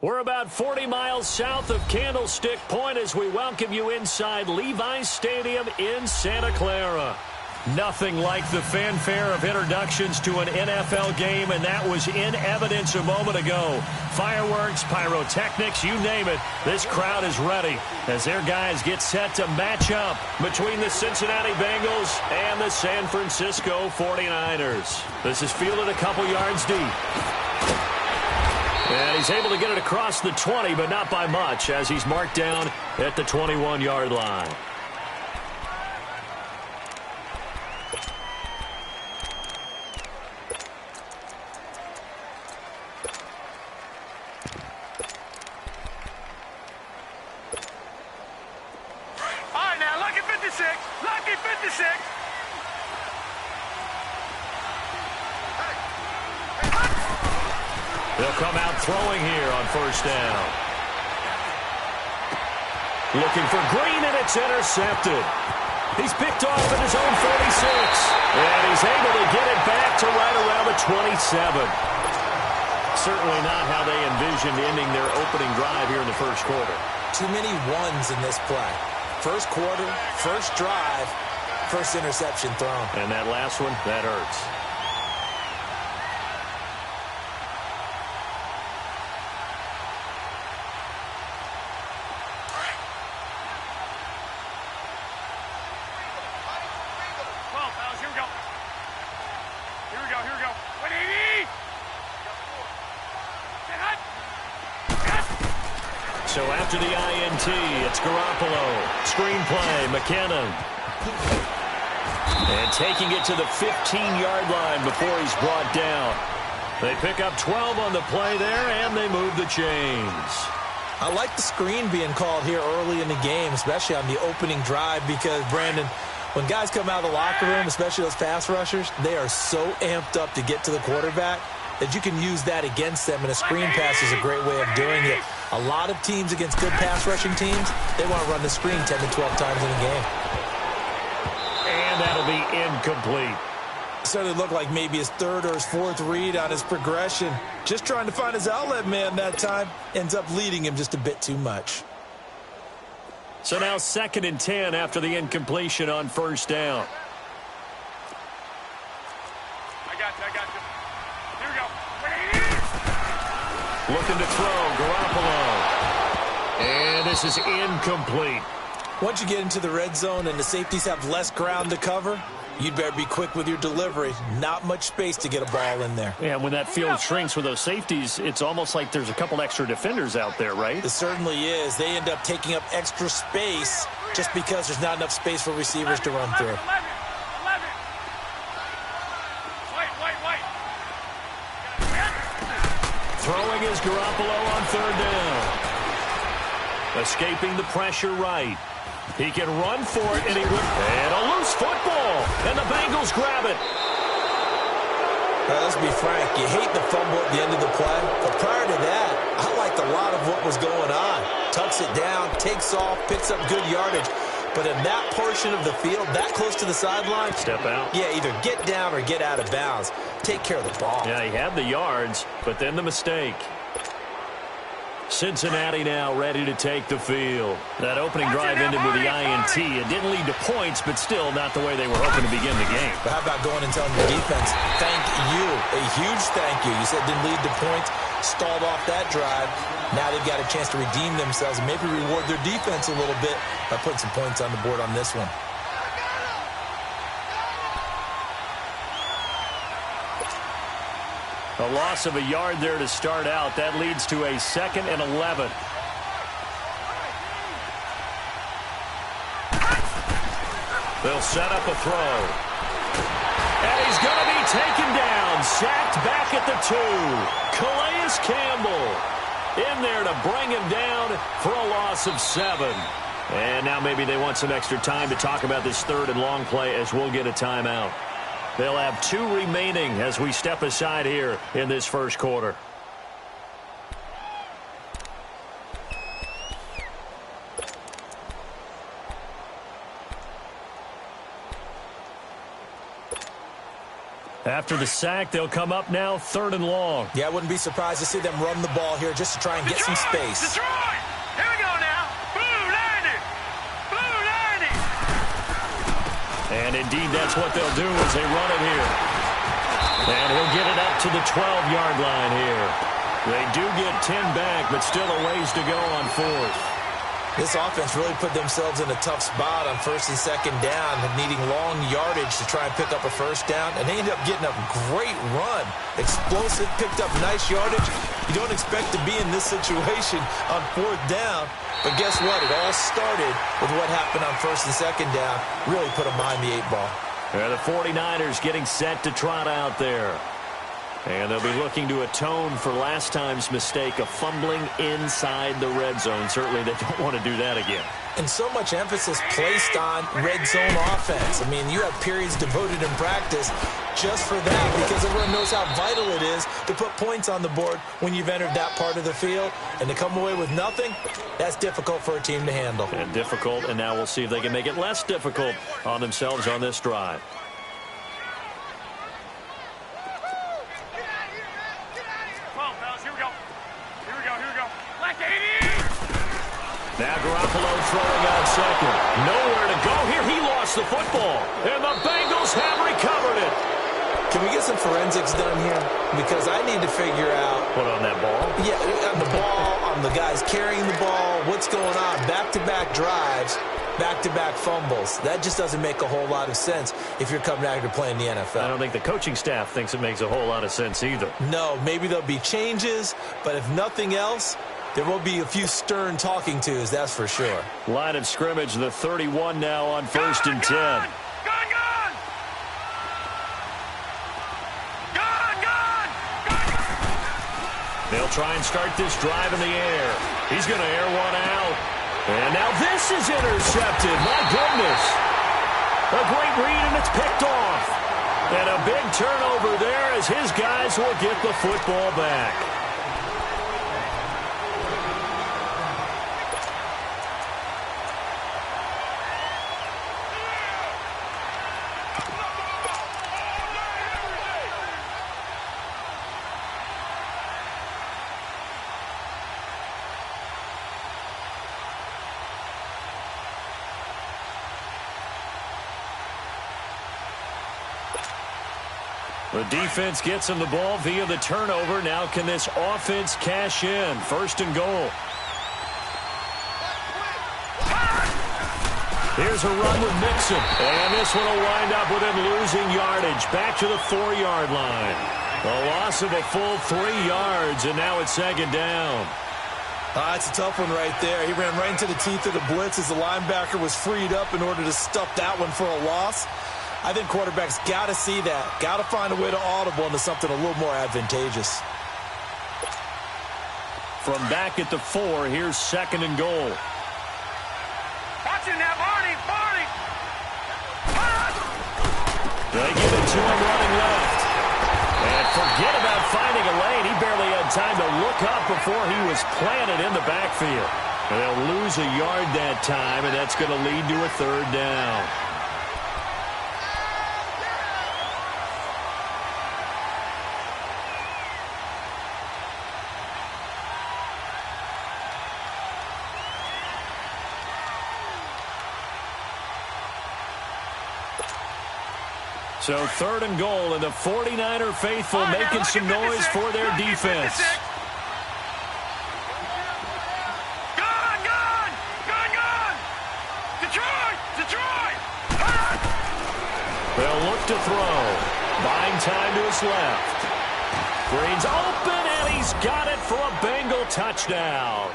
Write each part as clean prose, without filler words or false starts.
We're about 40 miles south of Candlestick Point as we welcome you inside Levi's Stadium in Santa Clara. Nothing like the fanfare of introductions to an NFL game, and that was in evidence a moment ago. Fireworks, pyrotechnics, you name it. This crowd is ready as their guys get set to match up between the Cincinnati Bengals and the San Francisco 49ers. This is fielded a couple yards deep. And he's able to get it across the 20, but not by much, as he's marked down at the 21-yard line. They'll come out throwing here on first down. Looking for Green, and it's intercepted. He's picked off at his own 46. And he's able to get it back to right around the 27. Certainly not how they envisioned ending their opening drive here in the first quarter. Too many ones in this play. First quarter, first drive, first interception thrown. And that last one, that hurts. So after the INT, it's Garoppolo. Screenplay, McKinnon. And taking it to the 15-yard line before he's brought down. They pick up 12 on the play there, and they move the chains. I like the screen being called here early in the game, especially on the opening drive, because, Brandon, when guys come out of the locker room, especially those pass rushers, they are so amped up to get to the quarterback that you can use that against them, and a screen pass is a great way of doing it. A lot of teams against good pass rushing teams, they want to run the screen 10 to 12 times in a game. And that'll be incomplete. Certainly looked like maybe his third or his fourth read on his progression. Just trying to find his outlet man that time. Ends up leading him just a bit too much. So now 2nd and 10 after the incompletion on first down. I got you. Here we go. Looking to throw, Garoppolo. And this is incomplete. Once you get into the red zone and the safeties have less ground to cover, you'd better be quick with your delivery. Not much space to get a ball in there. Yeah, when that field shrinks with those safeties, it's almost like there's a couple extra defenders out there, right? It certainly is. They end up taking up extra space just because there's not enough space for receivers to run through. Throwing is Garoppolo on third down. Escaping the pressure right. He can run for it, and he would. And a loose football. And the Bengals grab it. Let's be frank. You hate the fumble at the end of the play. But prior to that, I liked a lot of what was going on. Tucks it down, takes off, picks up good yardage. But in that portion of the field, that close to the sideline, step out. Yeah, either get down or get out of bounds. Take care of the ball. Yeah, he had the yards, but then the mistake. Cincinnati now ready to take the field. That opening drive ended with the INT. It didn't lead to points, but still not the way they were hoping to begin the game. But how about going and telling your defense, thank you, a huge thank you. You said it didn't lead to points, stalled off that drive. Now they've got a chance to redeem themselves and maybe reward their defense a little bit by putting some points on the board on this one. A loss of a yard there to start out. That leads to a 2nd and 11. They'll set up a throw. And he's going to be taken down. Sacked back at the 2. Calais Campbell in there to bring him down for a loss of 7. And now maybe they want some extra time to talk about this 3rd and long play as we'll get a timeout. They'll have 2 remaining as we step aside here in this first quarter. After the sack, they'll come up now 3rd and long. Yeah, I wouldn't be surprised to see them run the ball here just to try and get some space. Detroit! Here we go now. Blue 90! Blue 90! And indeed, that's what they'll do as they run it here. And he'll get it up to the 12-yard line here. They do get 10 back, but still a ways to go on 4th. This offense really put themselves in a tough spot on 1st and 2nd down, needing long yardage to try and pick up a 1st down, and they ended up getting a great run. Explosive, picked up nice yardage. You don't expect to be in this situation on 4th down, but guess what? It all started with what happened on 1st and 2nd down. Really put them behind the 8 ball. The 49ers getting set to trot out there. And they'll be looking to atone for last time's mistake of fumbling inside the red zone. Certainly they don't want to do that again. And so much emphasis placed on red zone offense. I mean, you have periods devoted in practice just for that because everyone knows how vital it is to put points on the board when you've entered that part of the field. And to come away with nothing, that's difficult for a team to handle. And difficult, and now we'll see if they can make it less difficult on themselves on this drive. Now Garoppolo throwing out second. Nowhere to go here. He lost the football. And the Bengals have recovered it. Can we get some forensics done here? Because I need to figure out. What, on that ball? Yeah, on the ball, on the guys carrying the ball. What's going on? Back-to-back drives, back-to-back fumbles. That just doesn't make a whole lot of sense if you're coming out here to play in the NFL. I don't think the coaching staff thinks it makes a whole lot of sense either. No, maybe there'll be changes, but if nothing else, there will be a few stern talking tos, that's for sure. Line of scrimmage, the 31 now on 1st and 10. Gone! They'll try and start this drive in the air. He's going to air one out. And now this is intercepted. My goodness. A great read, and it's picked off. And a big turnover there as his guys will get the football back. The defense gets him the ball via the turnover. Now can this offense cash in? 1st and goal. Here's a run with Mixon. And this one will wind up with him losing yardage. Back to the 4-yard line. A loss of a full 3 yards, and now it's 2nd down. That's a tough one right there. He ran right into the teeth of the blitz as the linebacker was freed up in order to stuff that one for a loss. I think quarterbacks got to see that. Got to find a way to audible into something a little more advantageous. From back at the 4, here's 2nd and goal. Watch him now, Barney! They give it to him running left. And forget about finding a lane. He barely had time to look up before he was planted in the backfield. And they'll lose a yard that time, and that's going to lead to a 3rd down. So 3rd and goal, and the 49er faithful making some noise for their defense. Gone! Detroit! They'll look to throw. Buying time to his left. Green's open, and he's got it for a Bengal touchdown.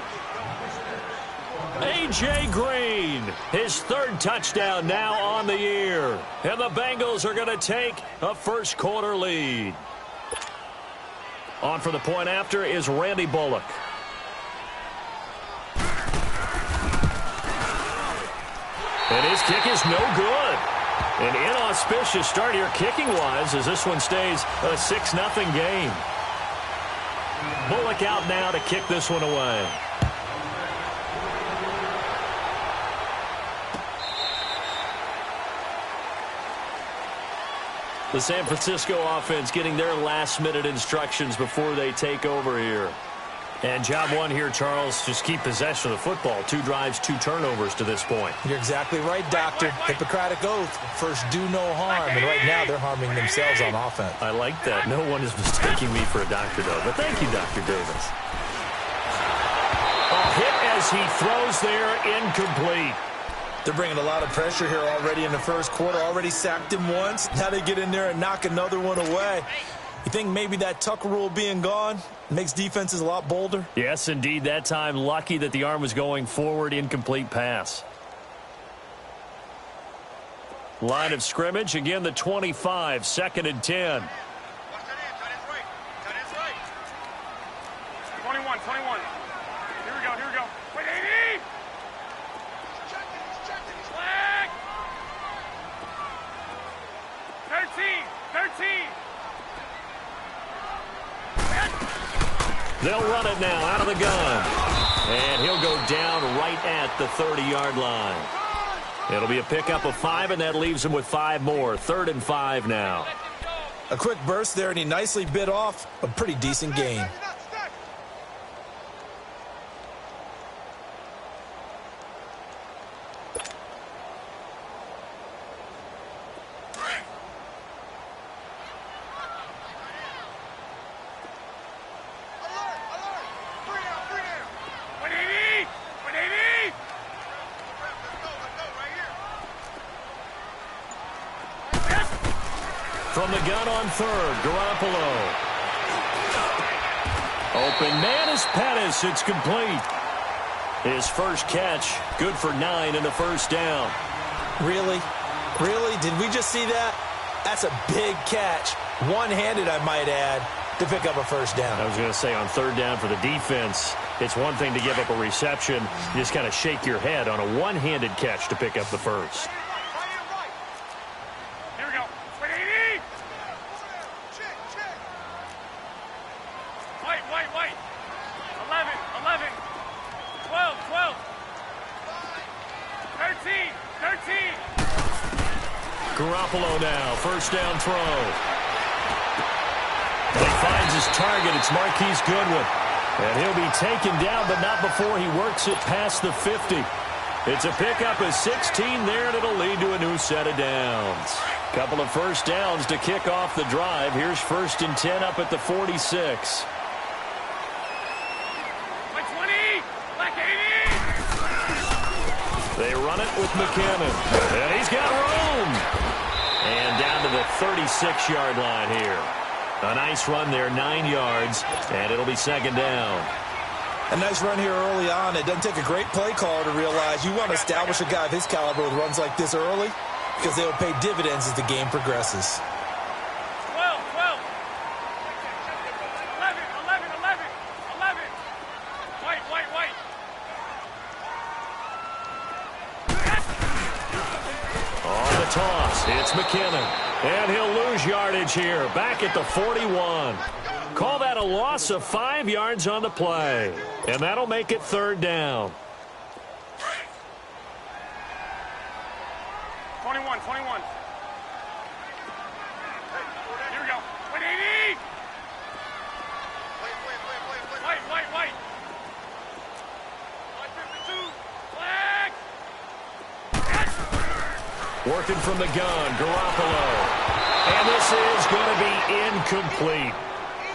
A.J. Green, his 3rd touchdown now on the year. And the Bengals are going to take a first-quarter lead. On for the point after is Randy Bullock. And his kick is no good. An inauspicious start here kicking-wise as this one stays a 6-0 game. Bullock out now to kick this one away. The San Francisco offense getting their last-minute instructions before they take over here. And job one here, Charles, just keep possession of the football. 2 drives, 2 turnovers to this point. You're exactly right, Doctor. Hippocratic oath. First, do no harm. And right now, they're harming themselves on offense. I like that. No one is mistaking me for a doctor, though. But thank you, Dr. Davis. A hit as he throws there, incomplete. They're bringing a lot of pressure here already in the first quarter. Already sacked him once. Now they get in there and knock another one away. You think maybe that Tucker rule being gone makes defenses a lot bolder? Yes, indeed. That time, lucky that the arm was going forward. Incomplete pass. Line of scrimmage. Again, the 25. 2nd and 10. 21. Here we go. Wait, 80! Flag! 13! They'll run it now out of the gun. And he'll go down right at the 30-yard line. It'll be a pickup of 5, and that leaves him with 5 more. 3rd and 5 now. A quick burst there, and he nicely bit off a pretty decent gain. From the gun on 3rd, Garoppolo. Open man is Pettis. It's complete. His first catch, good for 9 and a first down. Really? Did we just see that? That's a big catch. One-handed, I might add, to pick up a first down. I was going to say on 3rd down for the defense, it's one thing to give up a reception. You just kind of shake your head on a one-handed catch to pick up the first. Wait. 11. 12. 13. Garoppolo now, first down throw. And he finds his target. It's Marquise Goodwin. And he'll be taken down, but not before he works it past the 50. It's a pickup of 16 there, and it'll lead to a new set of downs. Couple of first downs to kick off the drive. Here's 1st and 10 up at the 46. They run it with McKinnon. And he's got room. And down to the 36-yard line here. A nice run there, 9 yards, and it'll be 2nd down. A nice run here early on. It doesn't take a great play caller to realize you want to establish a guy of his caliber with runs like this early because they will pay dividends as the game progresses. 12. 11. Wait. On the toss, it's McKinnon. And he'll lose yardage here, back at the 41. Call that a loss of 5 yards on the play. And that'll make it 3rd down. 21. Here we go. Wait, 80! Wait. 52. Flag! Working from the gun, Garoppolo. And this is going to be incomplete.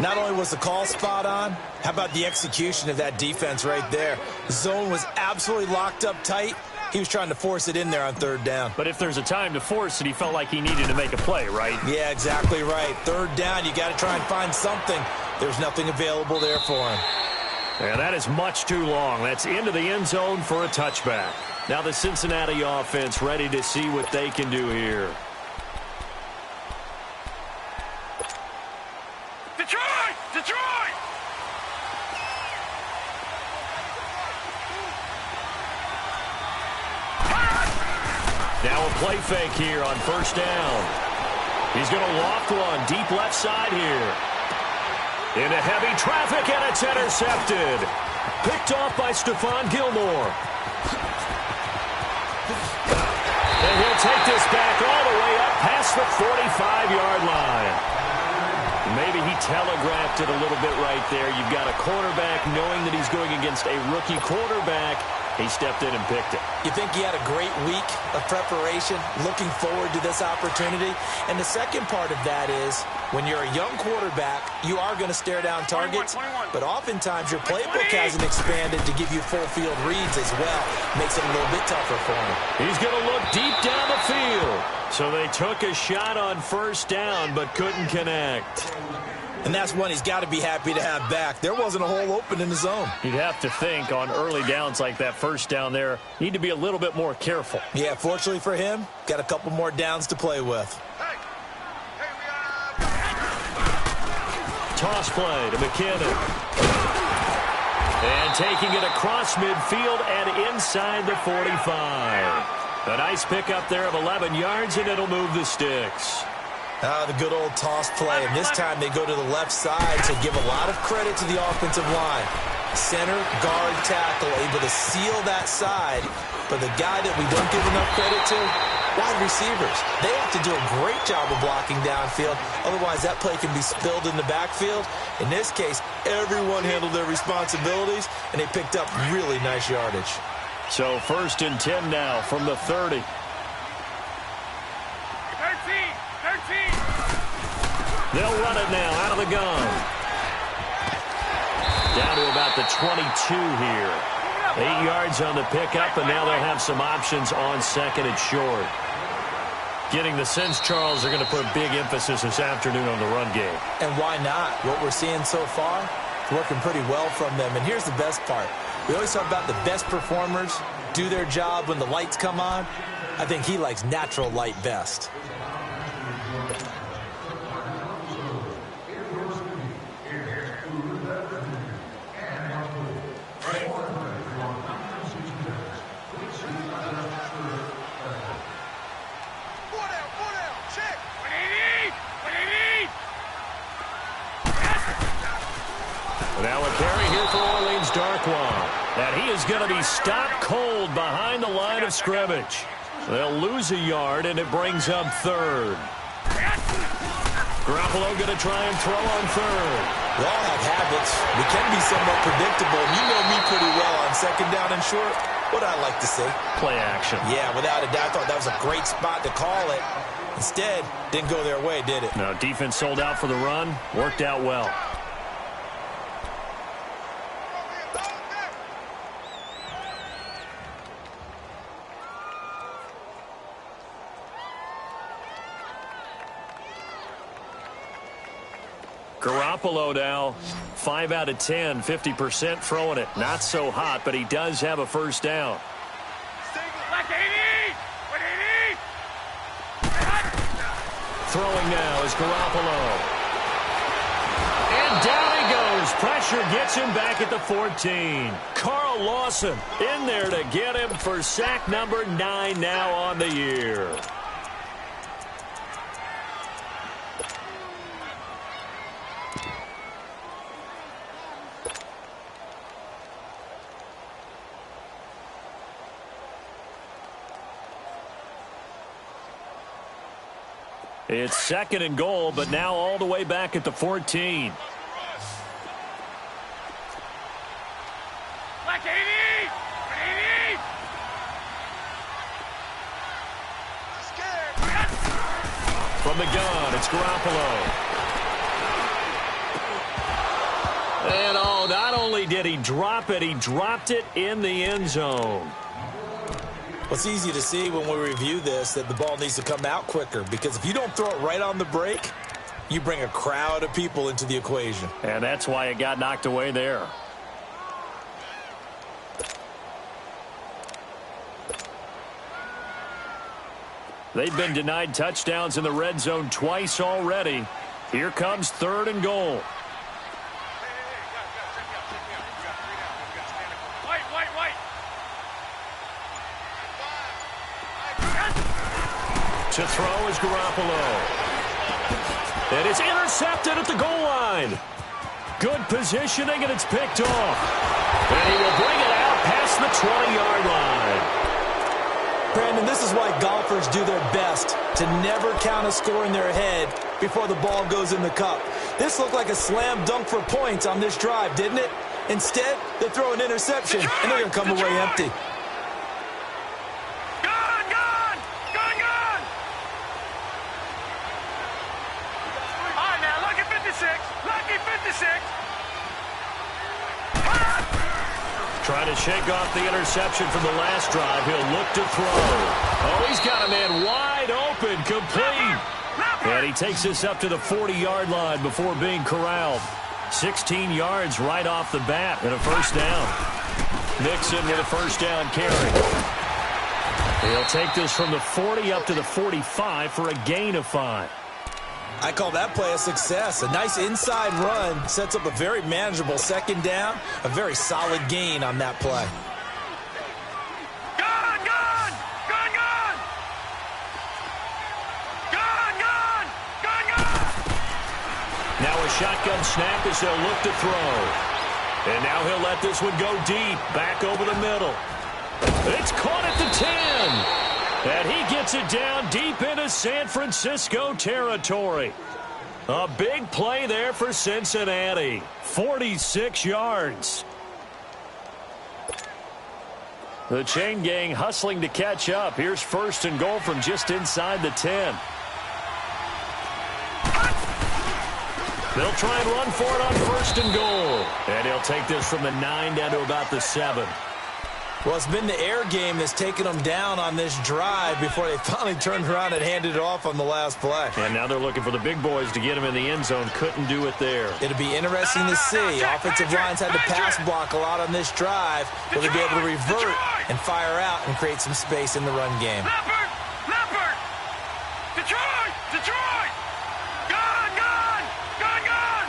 Not only was the call spot on, how about the execution of that defense right there? The zone was absolutely locked up tight. He was trying to force it in there on 3rd down. But if there's a time to force it, he felt like he needed to make a play, right? Yeah, exactly right. 3rd down, you got to try and find something. There's nothing available there for him. And that is much too long. That's into the end zone for a touchback. Now the Cincinnati offense ready to see what they can do here. Detroit! Now a play fake here on 1st down. He's going to loft one deep left side here. Into heavy traffic, and it's intercepted. Picked off by Stephon Gilmore. And he'll take this back all the way up past across the 45-yard line. Maybe he telegraphed it a little bit right there. You've got a quarterback knowing that he's going against a rookie quarterback. He stepped in and picked it. You think he had a great week of preparation, looking forward to this opportunity? And the second part of that is, when you're a young quarterback, you are going to stare down targets, 21. but oftentimes your playbook hasn't expanded to give you full field reads as well. Makes it a little bit tougher for him. He's going to look deep down the field. So they took a shot on first down, but couldn't connect. And that's one he's got to be happy to have back. There wasn't a hole open in the zone. You'd have to think on early downs like that first down there, need to be a little bit more careful. Yeah, fortunately for him, got a couple more downs to play with. Toss play to McKinnon. And taking it across midfield and inside the 45. A nice pickup there of 11 yards, and it'll move the sticks. The good old toss play, and this time they go to the left side, so give a lot of credit to the offensive line. Center, guard, tackle, able to seal that side. But the guy that we don't give enough credit to, wide receivers. They have to do a great job of blocking downfield. Otherwise, that play can be spilled in the backfield. In this case, everyone handled their responsibilities, and they picked up really nice yardage. So 1st and 10 now from the 30. 13. They'll run it now out of the gun. Down to about the 22 here. 8 yards on the pickup, and now they'll have some options on second and short. Getting the sense, Charles, they're going to put big emphasis this afternoon on the run game. And why not? What we're seeing so far, it's working pretty well from them. And here's the best part. We always talk about the best performers do their job when the lights come on. I think he likes natural light best. Now a carry here for Orleans Darkwa. And he is going to be stopped cold behind the line of scrimmage. They'll lose a yard, and it brings up third. Garoppolo going to try and throw on third. We all have habits. We can be somewhat predictable. You know me pretty well on second down and short. What I like to say? Play action. Yeah, without a doubt. I thought that was a great spot to call it. Instead, didn't go their way, did it? No, defense sold out for the run. Worked out well. Garoppolo now, 5 out of 10, 50% throwing it. Not so hot, but he does have a first down. Throwing now is Garoppolo. And down he goes. Pressure gets him back at the 14. Carl Lawson in there to get him for sack number 9 now on the year. It's 2nd and goal, but now all the way back at the 14. From the gun, it's Garoppolo. And not only did he drop it, he dropped it in the end zone. Well, it's easy to see when we review this that the ball needs to come out quicker, because if you don't throw it right on the break, you bring a crowd of people into the equation. And that's why it got knocked away there. They've been denied touchdowns in the red zone twice already. Here comes 3rd and goal. To throw is Garoppolo. And it's intercepted at the goal line. Good positioning, and it's picked off. And he will bring it out past the 20-yard line. Brandon, this is why golfers do their best to never count a score in their head before the ball goes in the cup. This looked like a slam dunk for points on this drive, didn't it? Instead, they throw an interception, and they're going to come away empty. Gone! Gone! Gone! Gone! All right, now, lucky 56. Lucky 56. Trying to shake off the interception from the last drive. He'll look to throw. Oh, he's got a man wide open, complete. And he takes this up to the 40-yard line before being corralled. 16 yards right off the bat and a first down. Nixon with a first down carry. He'll take this from the 40 up to the 45 for a gain of 5. I call that play a success. A nice inside run sets up a very manageable second down. A very solid gain on that play. Gone! Gone! Gone! Gone! Gone! Gone! Gone! Gone! Now a shotgun snap as they'll look to throw. And now he'll let this one go deep, back over the middle. It's caught at the 10. And he gets it down deep into San Francisco territory. A big play there for Cincinnati. 46 yards. The chain gang hustling to catch up. Here's first and goal from just inside the 10. They'll try and run for it on first and goal. And he'll take this from the 9 down to about the 7. Well, it's been the air game that's taken them down on this drive before they finally turned around and handed it off on the last play. And now they're looking for the big boys to get him in the end zone. Couldn't do it there. It'll be interesting to see. Offensive lines had to pass block a lot on this drive. Will they be able to revert and fire out and create some space in the run game? Leopard! Leopard! Detroit! Detroit! Gone! Gone! Gone! Gone!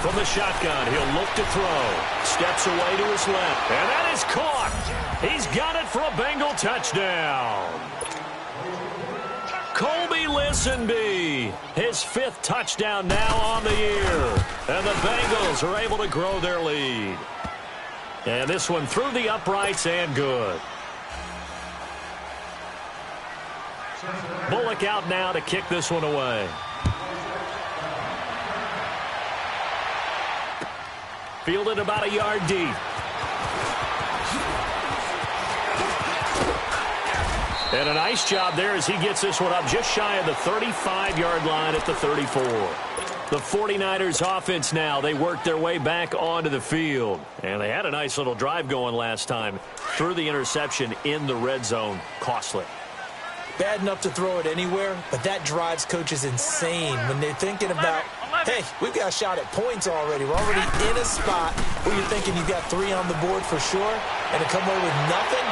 From the shotgun, he'll look to throw. Steps away to his left. And that is caught. He's got it for a Bengal touchdown. Colby Listenby, his 5th touchdown now on the year. And the Bengals are able to grow their lead. And this one through the uprights and good. Bullock out now to kick this one away. Fielded about a yard deep. And a nice job there as he gets this one up just shy of the 35-yard line at the 34. The 49ers offense now, they worked their way back onto the field. And they had a nice little drive going last time. Threw the interception in the red zone. Costly. Bad enough to throw it anywhere, but that drives coaches insane when they're thinking about, hey, we've got a shot at points already. We're already in a spot where you're thinking you've got 3 on the board for sure, and to come away with nothing,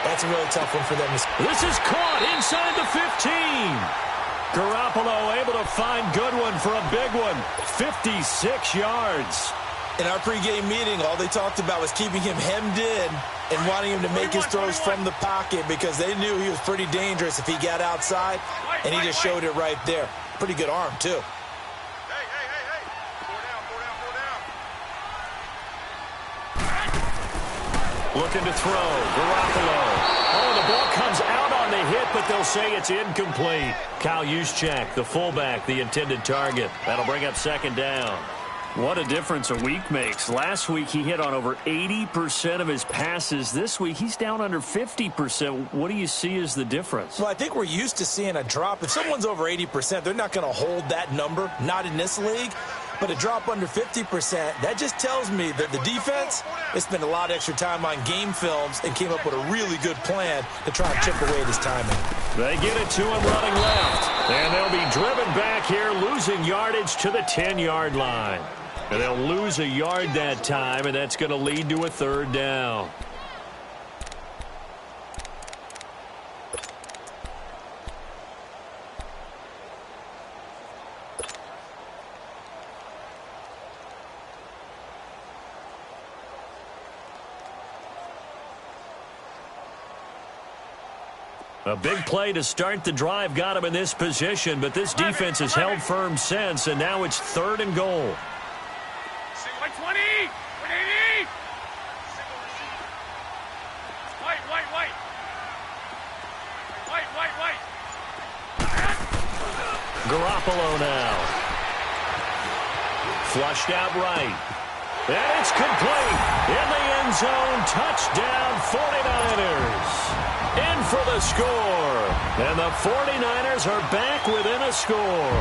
that's a really tough one for them. This is caught inside the 15. Garoppolo able to find Goodwin for a big one. 56 yards. In our pregame meeting, all they talked about was keeping him hemmed in and wanting him to make his throws from the pocket because they knew he was pretty dangerous if he got outside, and he just showed it right there. Pretty good arm, too. Hey, hey, hey, hey. 4 down, 4 down, 4 down. Looking to throw. Garoppolo. Oh, the ball comes out on the hit, but they'll say it's incomplete. Kyle Juszczyk, the fullback, the intended target. That'll bring up second down. What a difference a week makes. Last week he hit on over 80% of his passes. This week he's down under 50%. What do you see as the difference? Well, I think we're used to seeing a drop. If someone's over 80%, they're not going to hold that number, not in this league. But a drop under 50%, that just tells me that the defense, they spent a lot of extra time on game films and came up with a really good plan to try and chip away at his timing. They get it to him running left. And they'll be driven back here, losing yardage to the 10-yard line. And they'll lose a yard that time, and that's going to lead to a third down. A big play to start the drive got him in this position, but this defense has held firm since, and now it's 3rd and goal. White 20! 180! White, white, white! Garoppolo now. Flushed out right. And it's complete. In the end zone, touchdown 49ers. In for the score. And the 49ers are back within a score.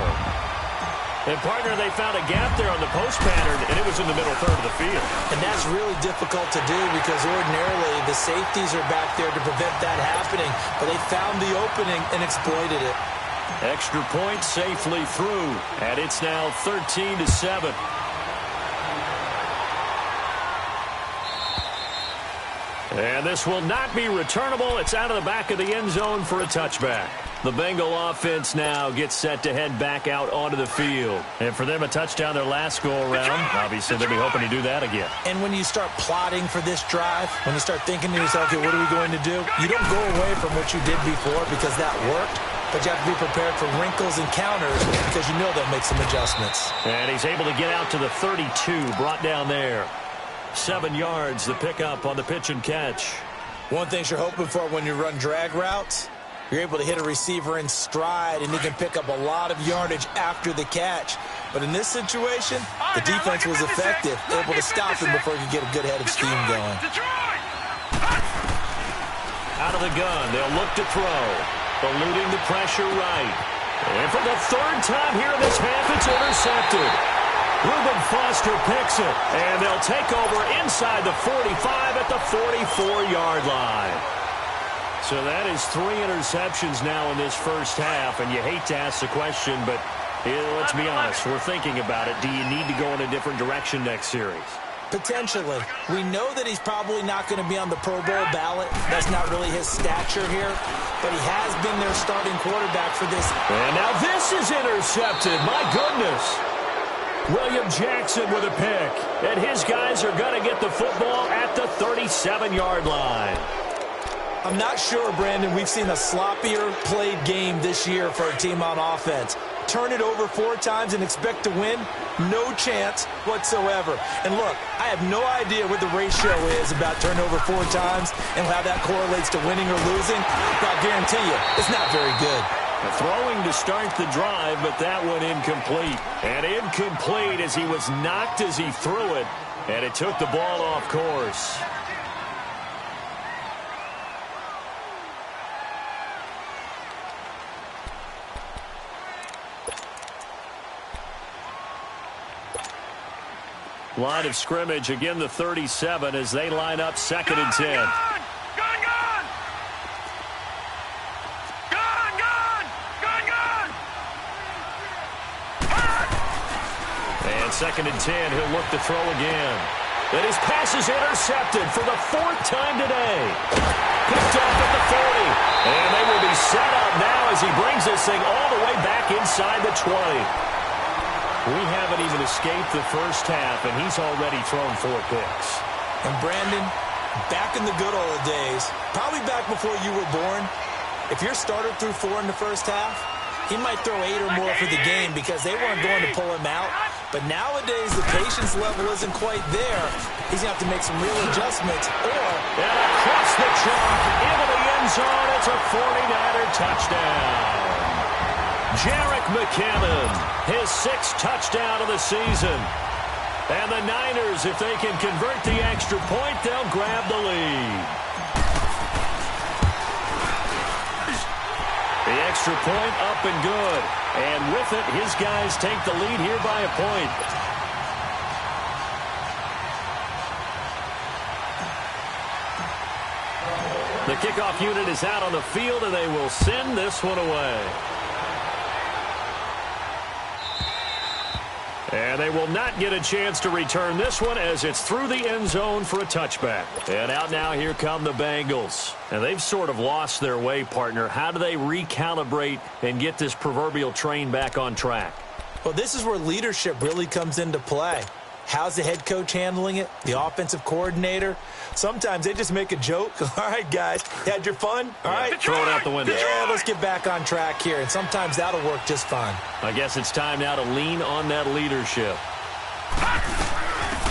And, partner, they found a gap there on the post pattern, and it was in the middle third of the field. And that's really difficult to do because ordinarily the safeties are back there to prevent that happening. But they found the opening and exploited it. Extra point safely through, and it's now 13-7. And this will not be returnable. It's out of the back of the end zone for a touchback. The Bengal offense now gets set to head back out onto the field. And for them, a touchdown their last go-around. Obviously, they'll be hoping to do that again. And when you start plotting for this drive, when you start thinking to yourself, okay, what are we going to do? You don't go away from what you did before because that worked. But you have to be prepared for wrinkles and counters because you know they'll make some adjustments. And he's able to get out to the 32, brought down there. 7 yards, the pickup on the pitch and catch. One thing you're hoping for when you run drag routes, you're able to hit a receiver in stride, and he can pick up a lot of yardage after the catch. But in this situation, the defense was effective, able to stop him before he could get a good head of steam going. Out of the gun, they'll look to throw. Eluding the pressure right. And for the third time here in this half, it's intercepted. Reuben Foster picks it, and they'll take over inside the 45 at the 44-yard line. So that is 3 interceptions now in this first half, and you hate to ask the question, but let's be honest, we're thinking about it. Do you need to go in a different direction next series? Potentially. We know that he's probably not going to be on the Pro Bowl ballot. That's not really his stature here, but he has been their starting quarterback for this. And now this is intercepted. My goodness. William Jackson with a pick. And his guys are going to get the football at the 37-yard line. I'm not sure, Brandon, we've seen a sloppier played game this year for a team on offense. Turn it over 4 times and expect to win? No chance whatsoever. And look, I have no idea what the ratio is about turnover 4 times and how that correlates to winning or losing. But I'll guarantee you, it's not very good. Throwing to start the drive, but that one incomplete. And incomplete as he was knocked as he threw it, and it took the ball off course. Line of scrimmage, again the 37 as they line up 2nd and 10. And 2nd and 10, he'll look to throw again. And his pass is intercepted for the 4th time today. Picked off at the 40. And they will be set up now as he brings this thing all the way back inside the 20. We haven't even escaped the first half, and he's already thrown 4 picks. And Brandon, back in the good old days, probably back before you were born, if your starter threw 4 in the first half, he might throw 8 or more for the game because they weren't going to pull him out. But nowadays, the patience level isn't quite there. He's going to have to make some real adjustments. And across the chalk, into the end zone, it's a 49er touchdown. Jerick McKinnon, his 6th touchdown of the season. And the Niners, if they can convert the extra point, they'll grab the lead. The extra point up and good. And with it, his guys take the lead here by a point. The kickoff unit is out on the field, and they will send this one away. And they will not get a chance to return this one as it's through the end zone for a touchback. And out now, here come the Bengals. And they've sort of lost their way, partner. How do they recalibrate and get this proverbial train back on track? Well, this is where leadership really comes into play. How's the head coach handling it? The offensive coordinator? Sometimes they just make a joke. All right, guys, you had your fun? All right. Throw it out the window. Yeah, let's get back on track here. And sometimes that'll work just fine. I guess it's time now to lean on that leadership.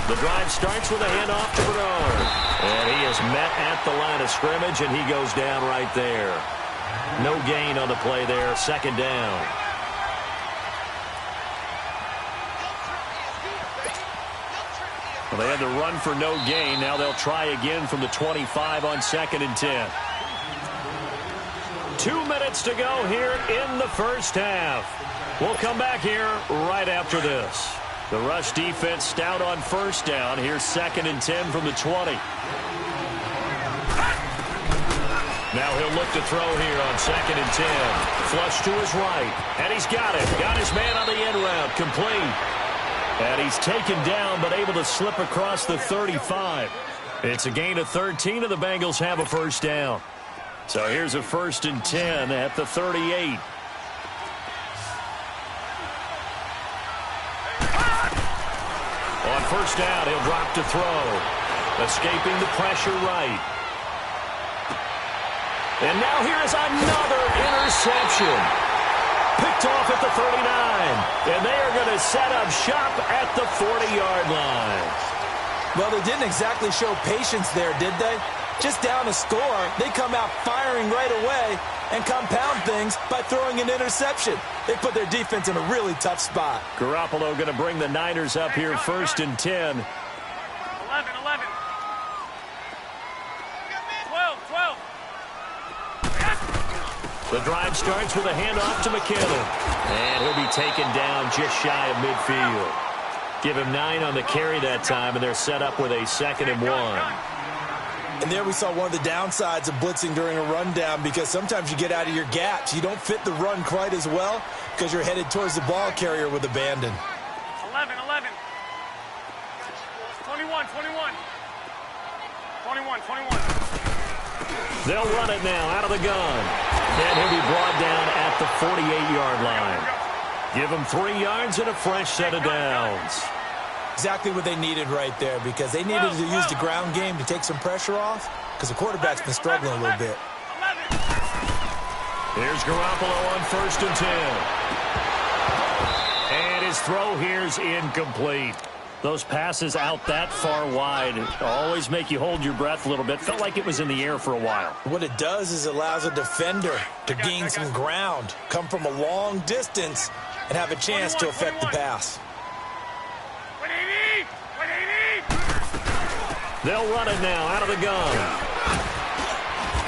The drive starts with a handoff to Bernard. And he is met at the line of scrimmage, and he goes down right there. No gain on the play there, 2nd down. they had the run for no gain. Now they'll try again from the 25 on 2nd and 10. 2 minutes to go here in the first half. We'll come back here right after this. The rush defense stout on first down. Here's 2nd and 10 from the 20. Now he'll look to throw here on 2nd and 10. Flush to his right. And he's got it. Got his man on the end route. Complete. And he's taken down but able to slip across the 35. It's a gain of 13 and the Bengals have a first down. So here's a 1st and 10 at the 38. On first down, he'll drop to throw. Escaping the pressure right. And now here is another interception. Picked off at the 39. And they are going to set up shop at the 40-yard line. Well, they didn't exactly show patience there, did they? Just down a score, they come out firing right away and compound things by throwing an interception. They put their defense in a really tough spot. Garoppolo going to bring the Niners up here 1st and 10. 11. 12. The drive starts with a handoff to McKinnon. And he'll be taken down just shy of midfield. Give him 9 on the carry that time, and they're set up with a 2nd and 1. And there we saw one of the downsides of blitzing during a rundown, because sometimes you get out of your gaps. You don't fit the run quite as well because you're headed towards the ball carrier with abandon. 11. 21. They'll run it now out of the gun. And he'll be brought down at the 48-yard line. Give him 3 yards and a fresh set of downs. Exactly what they needed right there, because they needed to use the ground game to take some pressure off, because the quarterback's been struggling a little bit. Here's Garoppolo on 1st and 10. And his throw here's incomplete. Those passes out that far wide always make you hold your breath a little bit. Felt like it was in the air for a while. What it does is it allows a defender to gain some ground, come from a long distance, and have a chance to affect the pass. They'll run it now out of the gun.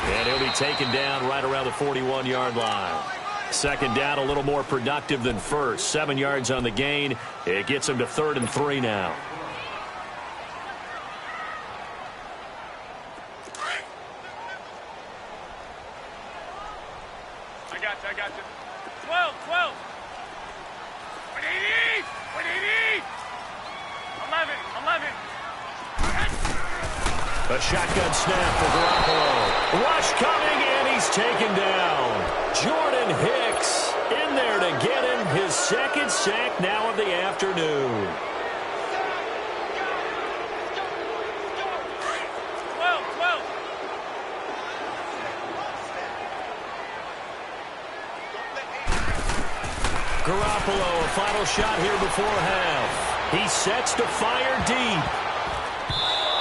And he'll be taken down right around the 41-yard line. 2nd down, a little more productive than first. 7 yards on the gain. It gets him to 3rd and 3 now. I got you. 12. 11. A shotgun snap for Garoppolo. Rush coming, and he's taken down. Jordan Hicks in there to get him his 2nd sack now of the afternoon. 12. Garoppolo, a final shot here before half. He sets to fire deep.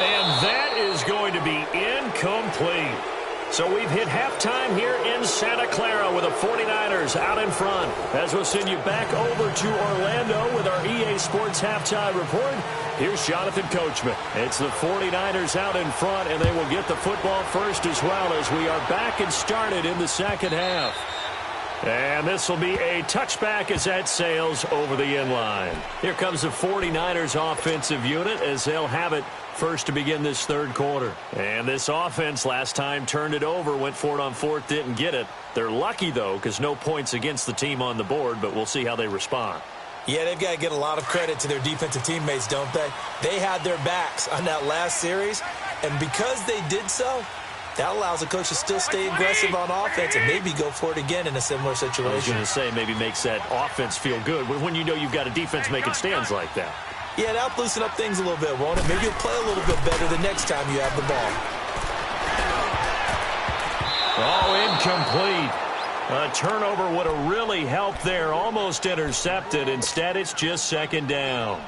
And that is going to be incomplete. So we've hit halftime here in Santa Clara with the 49ers out in front. As we'll send you back over to Orlando with our EA Sports Halftime Report, here's Jonathan Coachman. It's the 49ers out in front, and they will get the football first as well as we are back and started in the second half. And this will be a touchback as that sails over the inline. Here comes the 49ers offensive unit as they'll have it first to begin this 3rd quarter. And this offense last time turned it over, went for it on 4th, didn't get it. They're lucky, though, because no points against the team on the board, but we'll see how they respond. Yeah, they've got to get a lot of credit to their defensive teammates, don't they? They had their backs on that last series, and because they did so, that allows the coach to still stay aggressive on offense and maybe go for it again in a similar situation. I was going to say maybe makes that offense feel good when you know you've got a defense making stands like that. Yeah, that'll loosen up things a little bit, won't it? Maybe you'll play a little bit better the next time you have the ball. Oh, incomplete. A turnover would have really helped there. Almost intercepted. Instead, it's just 2nd down.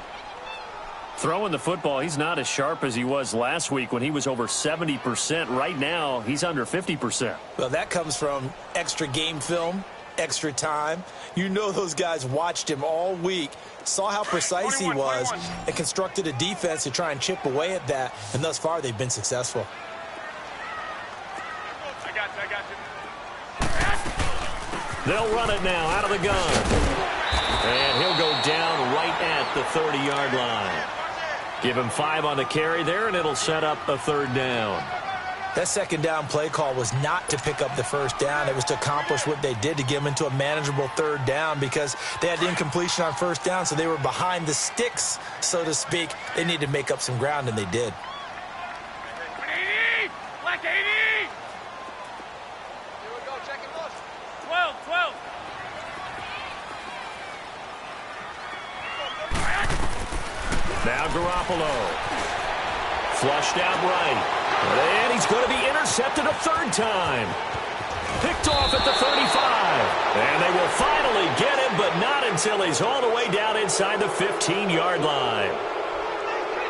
Throwing the football, he's not as sharp as he was last week when he was over 70%. Right now, he's under 50%. Well, that comes from extra game film, extra time. You know those guys watched him all week, saw how precise he was, and constructed a defense to try and chip away at that, and thus far they've been successful. I got you. They'll run it now out of the gun. And he'll go down right at the 30-yard line. Give him 5 on the carry there, and it'll set up a 3rd down. That 2nd down play call was not to pick up the 1st down. It was to accomplish what they did, to get them into a manageable 3rd down, because they had incompletion on 1st down, so they were behind the sticks, so to speak. They needed to make up some ground, and they did. Black 80! Here we go, check it loose. 12. Now Garoppolo. Flushed out right. And he's going to be intercepted a 3rd time. Picked off at the 35. And they will finally get him, but not until he's all the way down inside the 15-yard line.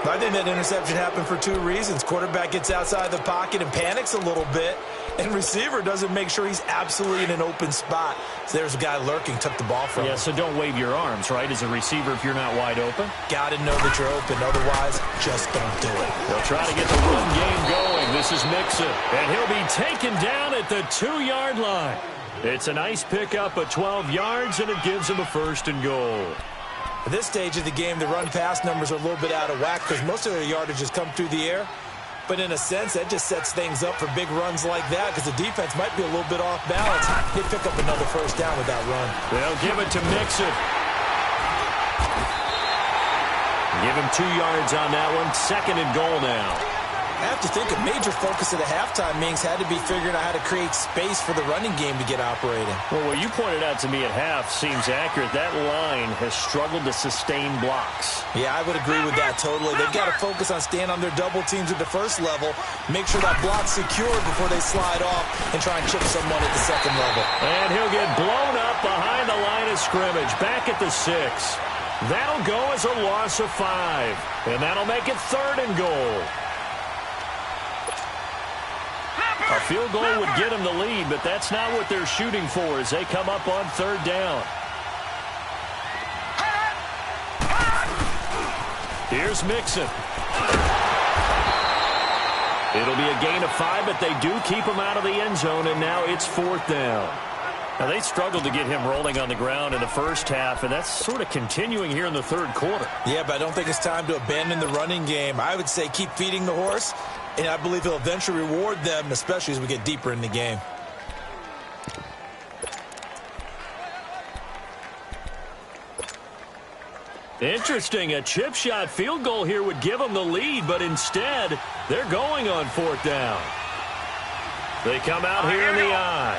I think that interception happened for 2 reasons. Quarterback gets outside the pocket and panics a little bit, and receiver doesn't make sure he's absolutely in an open spot. So there's a guy lurking, took the ball from him. Yeah, so don't wave your arms, right, as a receiver if you're not wide open. Got to know that you're open. Otherwise, just don't do it. They'll try to get the run game going. This is Mixon, and he'll be taken down at the 2-yard line. It's a nice pickup of 12 yards, and it gives him a 1st and goal. At this stage of the game, the run-pass numbers are a little bit out of whack because most of their yardage has come through the air. But in a sense, that just sets things up for big runs like that because the defense might be a little bit off balance. They pick up another 1st down with that run. They'll give it to Mixon. Give him 2 yards on that one. 2nd and goal now. I have to think a major focus of the halftime meetings had to be figuring out how to create space for the running game to get operating. Well, what you pointed out to me at half seems accurate. That line has struggled to sustain blocks. Yeah, I would agree with that totally. They've got to focus on staying on their double teams at the 1st level, make sure that block's secured before they slide off and try and chip someone at the 2nd level. And he'll get blown up behind the line of scrimmage, back at the 6. That'll go as a loss of 5, and that'll make it 3rd and goal. A field goal would get them the lead, but that's not what they're shooting for as they come up on 3rd down. Here's Mixon. It'll be a gain of 5, but they do keep him out of the end zone, and now it's 4th down. Now, they struggled to get him rolling on the ground in the 1st half, and that's sort of continuing here in the 3rd quarter. Yeah, but I don't think it's time to abandon the running game. I would say keep feeding the horse, and I believe he'll eventually reward them, especially as we get deeper in the game. Interesting. A chip shot field goal here would give them the lead, but instead, they're going on 4th down. They come out here in the eye.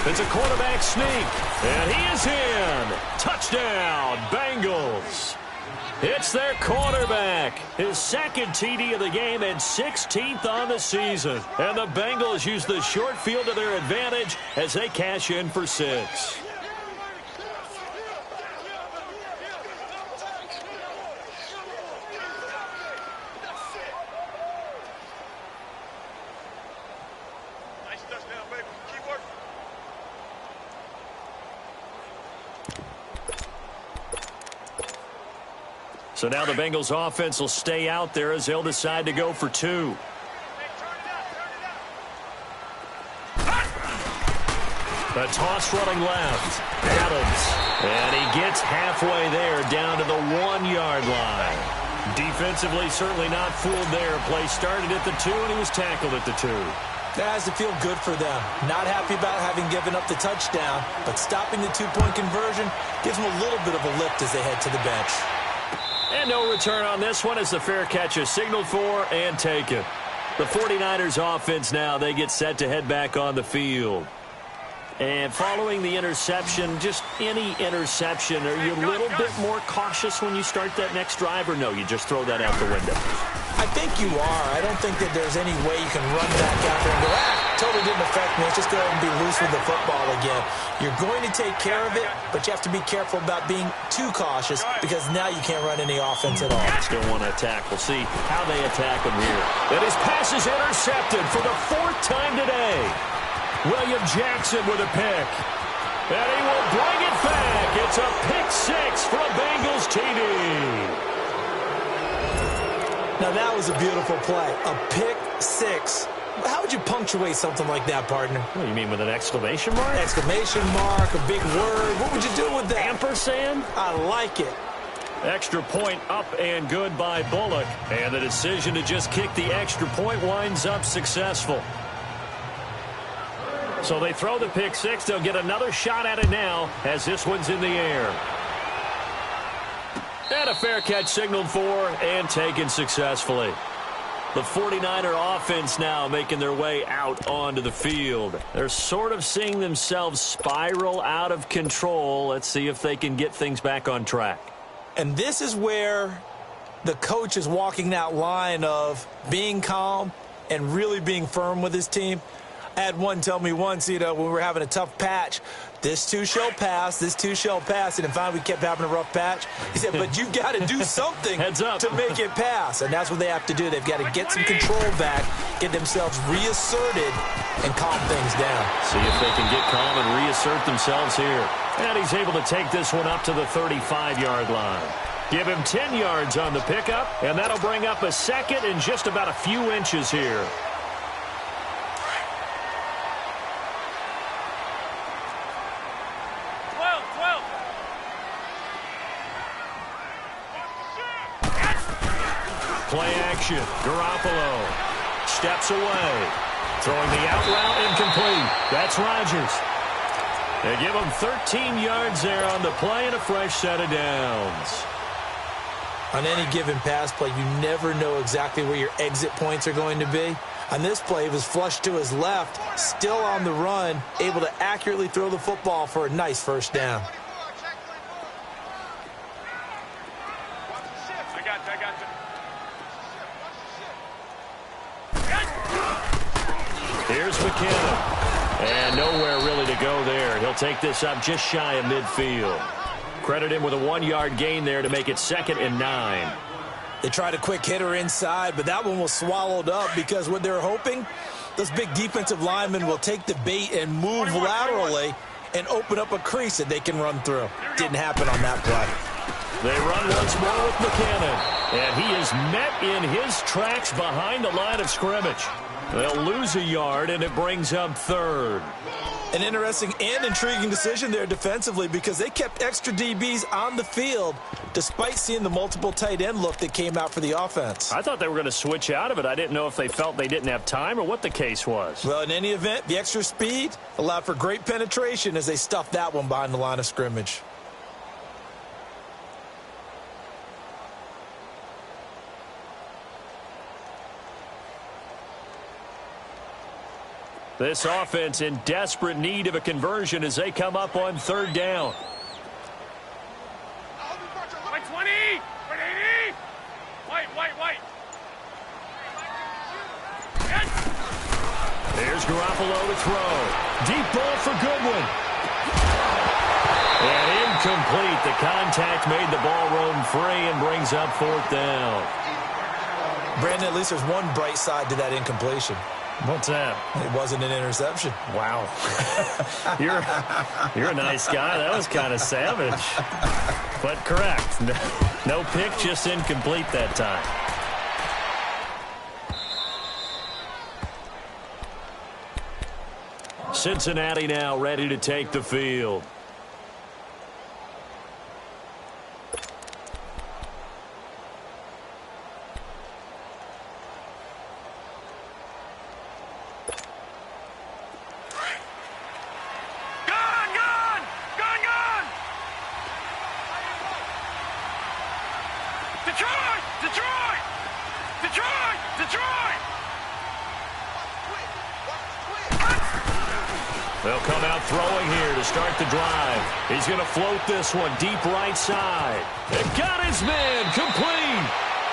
It's a quarterback sneak, and he is in. Touchdown, Bengals. It's their quarterback, his 2nd TD of the game and 16th on the season. And the Bengals use the short field to their advantage as they cash in for 6. Nice touchdown, baby. Keep working. So now the Bengals offense will stay out there as they'll decide to go for 2. A toss running left. Adams. And he gets halfway there down to the 1-yard line. Defensively, certainly not fooled there. Play started at the 2, and he was tackled at the 2. That has to feel good for them. Not happy about having given up the touchdown, but stopping the 2-point conversion gives them a little bit of a lift as they head to the bench. And no return on this one as the fair catch is signaled for and taken. The 49ers offense now, they get set to head back on the field. And following the interception, just any interception, are you a little bit more cautious when you start that next drive, or no, you just throw that out the window? I think you are. I don't think that there's any way you can run back out there and go, totally didn't affect me. Let's just go ahead and be loose with the football again. You're going to take care of it, but you have to be careful about being too cautious because now you can't run any offense at all. Still want to attack. We'll see how they attack him here. And his pass is intercepted for the 4th time today. William Jackson with a pick. And he will bring it back. It's a pick six for a Bengals TD. Now, that was a beautiful play. A pick six. How would you punctuate something like that, partner? What do you mean, with an exclamation mark? Exclamation mark, a big word. What would you do with that? Ampersand? I like it. Extra point up and good by Bullock. And the decision to just kick the extra point winds up successful. So they throw the pick six. They'll get another shot at it now as this one's in the air. And a fair catch signaled for and taken successfully. The 49er offense now making their way out onto the field. They're sort of seeing themselves spiral out of control. Let's see if they can get things back on track. And this is where the coach is walking that line of being calm and really being firm with his team. I had one tell me once, when we were having a tough patch, this too shall pass, this too shall pass. And finally we kept having a rough patch. He said, but you've got to do something to make it pass. And that's what they have to do. They've got to get some control back, get themselves reasserted, and calm things down. See if they can get calm and reassert themselves here. And he's able to take this one up to the 35-yard line. Give him 10 yards on the pickup, and that'll bring up a second and just about a few inches here. Play action. Garoppolo steps away. Throwing the out route incomplete. That's Rodgers. They give him 13 yards there on the play and a fresh set of downs. On any given pass play, you never know exactly where your exit points are going to be. On this play, he was flushed to his left, still on the run, able to accurately throw the football for a nice first down. Here's McKinnon. And nowhere really to go there. He'll take this up just shy of midfield. Credit him with a 1-yard gain there to make it 2nd and 9. They tried a quick hitter inside, but that one was swallowed up because what they're hoping, those big defensive linemen will take the bait and move laterally and open up a crease that they can run through. Didn't happen on that play. They run once more with McKinnon. And he is met in his tracks behind the line of scrimmage. They'll lose a yard, and it brings up 3rd. An interesting and intriguing decision there defensively because they kept extra DBs on the field despite seeing the multiple tight end look that came out for the offense. I thought they were going to switch out of it. I didn't know if they felt they didn't have time or what the case was. Well, in any event, the extra speed allowed for great penetration as they stuffed that one behind the line of scrimmage. This offense in desperate need of a conversion as they come up on 3rd down. White 20! White 80! White! There's Garoppolo to throw. Deep ball for Goodwin. And incomplete. The contact made the ball roam free and brings up 4th down. Brandon, at least there's one bright side to that incompletion. What's that? It wasn't an interception. Wow. You're a nice guy. That was kind of savage. But correct. No pick, just incomplete that time. Cincinnati now ready to take the field. They'll come out throwing here to start the drive. He's going to float this one deep right side. They got his man complete.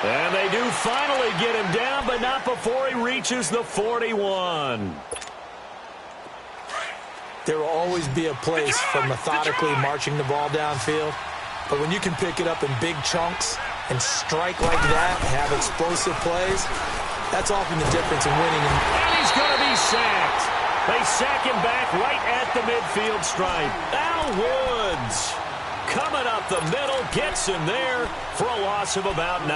And they do finally get him down, but not before he reaches the 41. There will always be a place for methodically marching the ball downfield. But when you can pick it up in big chunks and strike like that, have explosive plays, that's often the difference in winning. And he's going to be sacked. They sack taken back right at the midfield stripe. Al Woods coming up the middle, gets him there for a loss of about 9.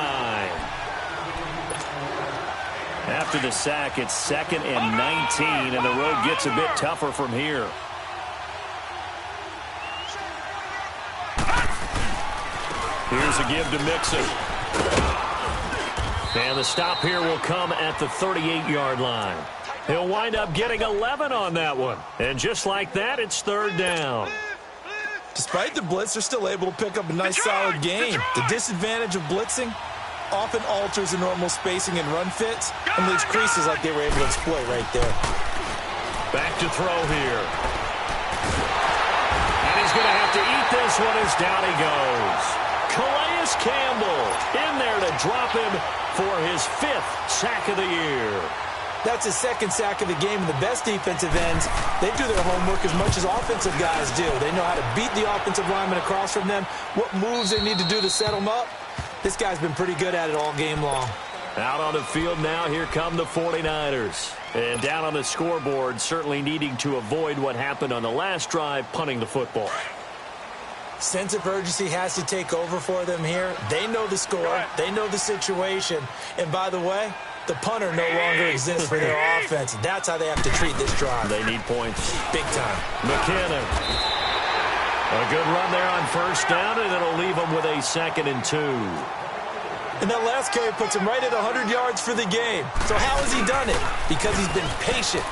After the sack, it's 2nd and 19, and the road gets a bit tougher from here. Here's a give to Mixon. And the stop here will come at the 38-yard line. He'll wind up getting 11 on that one. And just like that, it's 3rd down. Despite the blitz, they're still able to pick up a nice, solid gain. The disadvantage of blitzing often alters the normal spacing and run fits and leaves creases like they were able to exploit right there. Back to throw here. And he's going to have to eat this one as down he goes. Calais Campbell in there to drop him for his 5th sack of the year. That's his 2nd sack of the game, and the best defensive ends, they do their homework as much as offensive guys do. They know how to beat the offensive lineman across from them, what moves they need to do to set them up. This guy's been pretty good at it all game long. Out on the field now, here come the 49ers. And down on the scoreboard, certainly needing to avoid what happened on the last drive, punting the football. Sense of urgency has to take over for them here. They know the score. They know the situation. And by the way, the punter no longer exists for their offense. That's how they have to treat this drive. They need points. Big time. McKinnon. A good run there on 1st down, and it'll leave them with a 2nd and 2. And that last carry puts him right at 100 yards for the game. So how has he done it? Because he's been patient,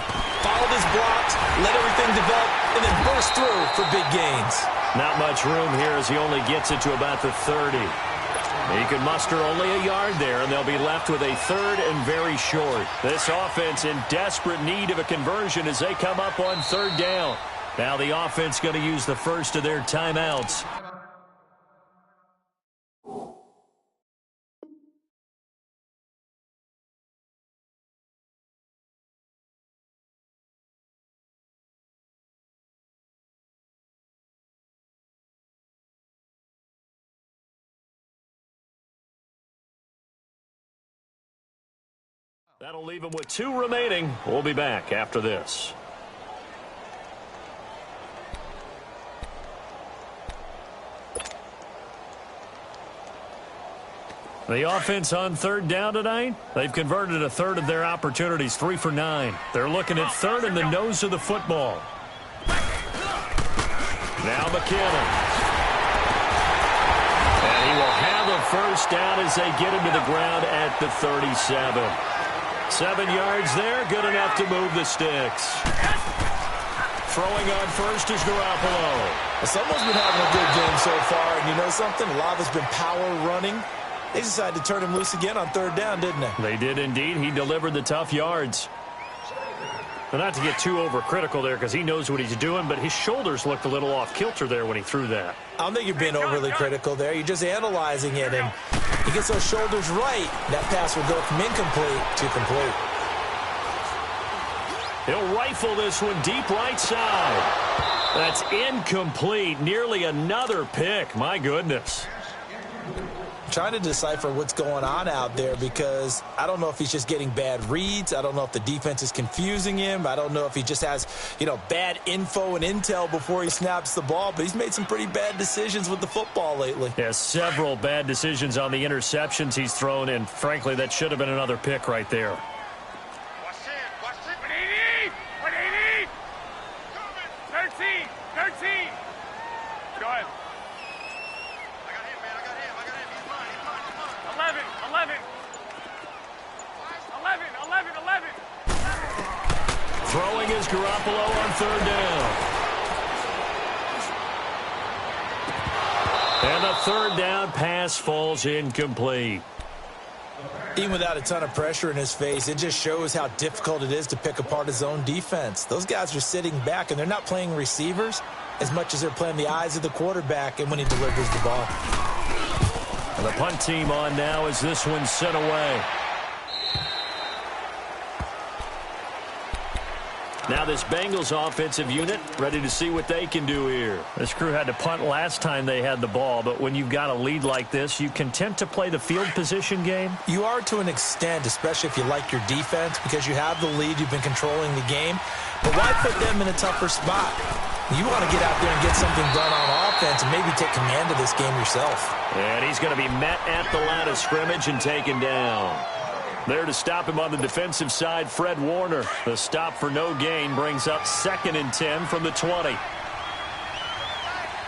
followed his blocks, let everything develop, and then burst through for big gains. Not much room here as he only gets it to about the 30. He can muster only a yard there, and they'll be left with a 3rd and very short. This offense in desperate need of a conversion as they come up on 3rd down. Now the offense going to use the first of their timeouts. That'll leave him with 2 remaining. We'll be back after this. The offense on 3rd down tonight, they've converted a 1/3 of their opportunities, 3 for 9. They're looking at 3rd in the nose of the football. Now McKinnon. And he will have a 1st down as they get him to the ground at the 37. 7 yards there, good enough to move the sticks. Throwing on 1st is Garoppolo. Someone's been having a good game so far, and you know something? A lot of it's been power running. They decided to turn him loose again on 3rd down, didn't they? They did indeed. He delivered the tough yards. But not to get too overcritical there because he knows what he's doing, but his shoulders looked a little off kilter there when he threw that. I don't think you're being overly critical there. You're just analyzing it, and he gets those shoulders right. That pass will go from incomplete to complete. He'll rifle this one deep right side. That's incomplete. Nearly another pick. My goodness. Trying to decipher what's going on out there because I don't know if he's just getting bad reads. I don't know if the defense is confusing him. I don't know if he just has, bad info and intel before he snaps the ball. But he's made some pretty bad decisions with the football lately. Yeah, several bad decisions on the interceptions he's thrown, and frankly, that should have been another pick right there. Watch it. 180. 13. Go ahead. 11. Throwing is Garoppolo on 3rd down. And the 3rd down pass falls incomplete. Even without a ton of pressure in his face, it just shows how difficult it is to pick apart his own defense. Those guys are sitting back, and they're not playing receivers as much as they're playing the eyes of the quarterback and when he delivers the ball. And the punt team on now as this one's sent away. Now this Bengals offensive unit ready to see what they can do here. This crew had to punt last time they had the ball, but when you've got a lead like this, you content to play the field position game? You are to an extent, especially if you like your defense, because you have the lead, you've been controlling the game. But why put them in a tougher spot? You want to get out there and get something done on offense and maybe take command of this game yourself. And he's going to be met at the line of scrimmage and taken down. There to stop him on the defensive side, Fred Warner. The stop for no gain brings up 2nd and 10 from the 20.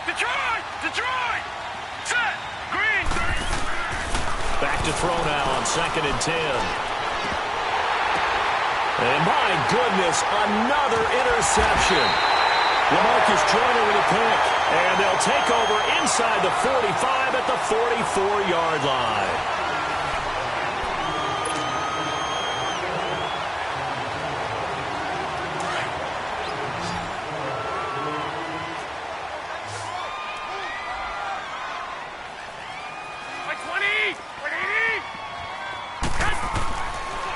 Detroit! Detroit! Set! Green! Back to throw now on 2nd and 10. And my goodness, another interception. LaMarcus Joyner with a pick. And they'll take over inside the 45 at the 44-yard line.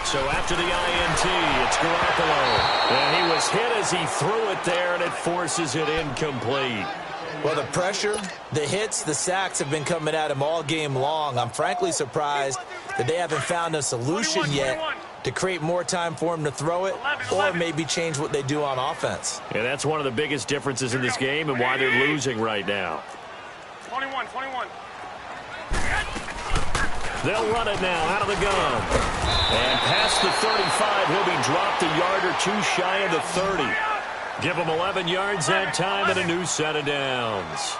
So after the INT, it's Garoppolo. And he was hit as he threw it there, and it forces it incomplete. Well, the pressure, the hits, the sacks have been coming at him all game long. I'm frankly surprised that they haven't found a solution yet to create more time for him to throw it or maybe change what they do on offense. And that's one of the biggest differences in this game and why they're losing right now. 21. They'll run it now out of the gun. And past the 35, he'll be dropped a yard or two shy of the 30. Give him 11 yards that time and a new set of downs.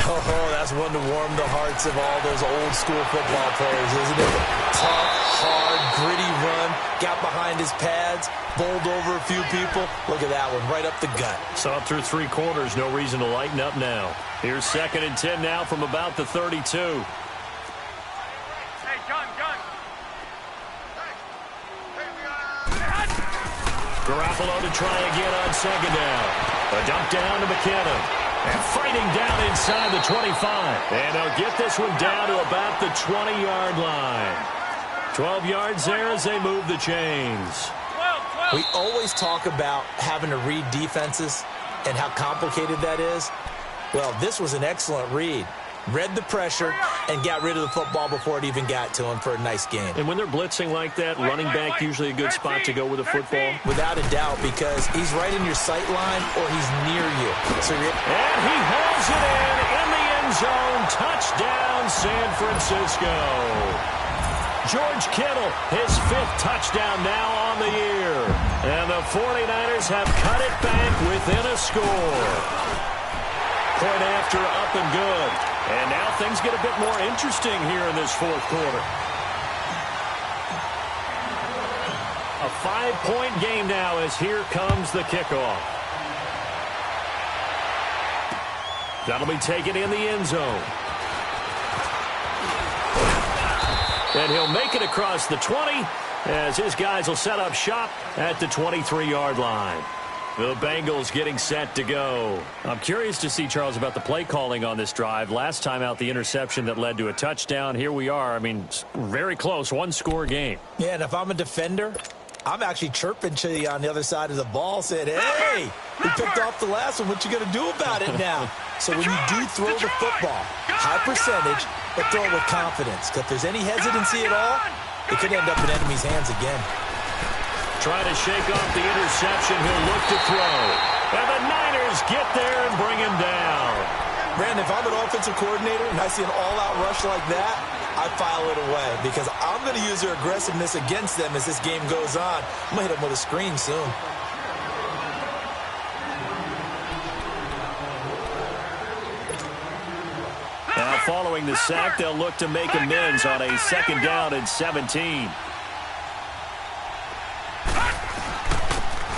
Oh, that's one to warm the hearts of all those old school football players, isn't it? Tough, hard, gritty run, got behind his pads, bowled over a few people. Look at that one, right up the gut. Saw it through 3 quarters, no reason to lighten up now. Here's 2nd and 10 now from about the 32. Garoppolo to try again on 2nd down. A dump down to McKinnon. And fighting down inside the 25. And they'll get this one down to about the 20-yard line. 12 yards there as they move the chains. We always talk about having to read defenses and how complicated that is. Well, this was an excellent read. Read the pressure and got rid of the football before it even got to him for a nice game. And when they're blitzing like that, running back usually a good spot to go with a football? Without a doubt, because he's right in your sight line or he's near you. And he hauls it in the end zone. Touchdown, San Francisco. George Kittle, his 5th touchdown now on the year. And the 49ers have cut it back within a score. Point after, up and good. And now things get a bit more interesting here in this 4th quarter. A 5-point game now as here comes the kickoff. That'll be taken in the end zone. And he'll make it across the 20 as his guys will set up shop at the 23-yard line. The Bengals getting set to go. I'm curious to see, Charles, about the play calling on this drive. Last time out, the interception that led to a touchdown. Here we are. I mean, very close, 1-score game. Yeah, and if I'm a defender, I'm actually chirping to you on the other side of the ball, saying, hey, we picked off the last one. What you going to do about it now? So when you do throw the football, high percentage, but throw it with confidence. Because if there's any hesitancy at all, it could end up in enemy's hands again. Trying to shake off the interception. He'll look to throw. And the Niners get there and bring him down. Brandon, if I'm an offensive coordinator and I see an all-out rush like that, I file it away because I'm going to use their aggressiveness against them as this game goes on. I'm going to hit them with a screen soon. Now following the sack, they'll look to make amends on a 2nd down and 17.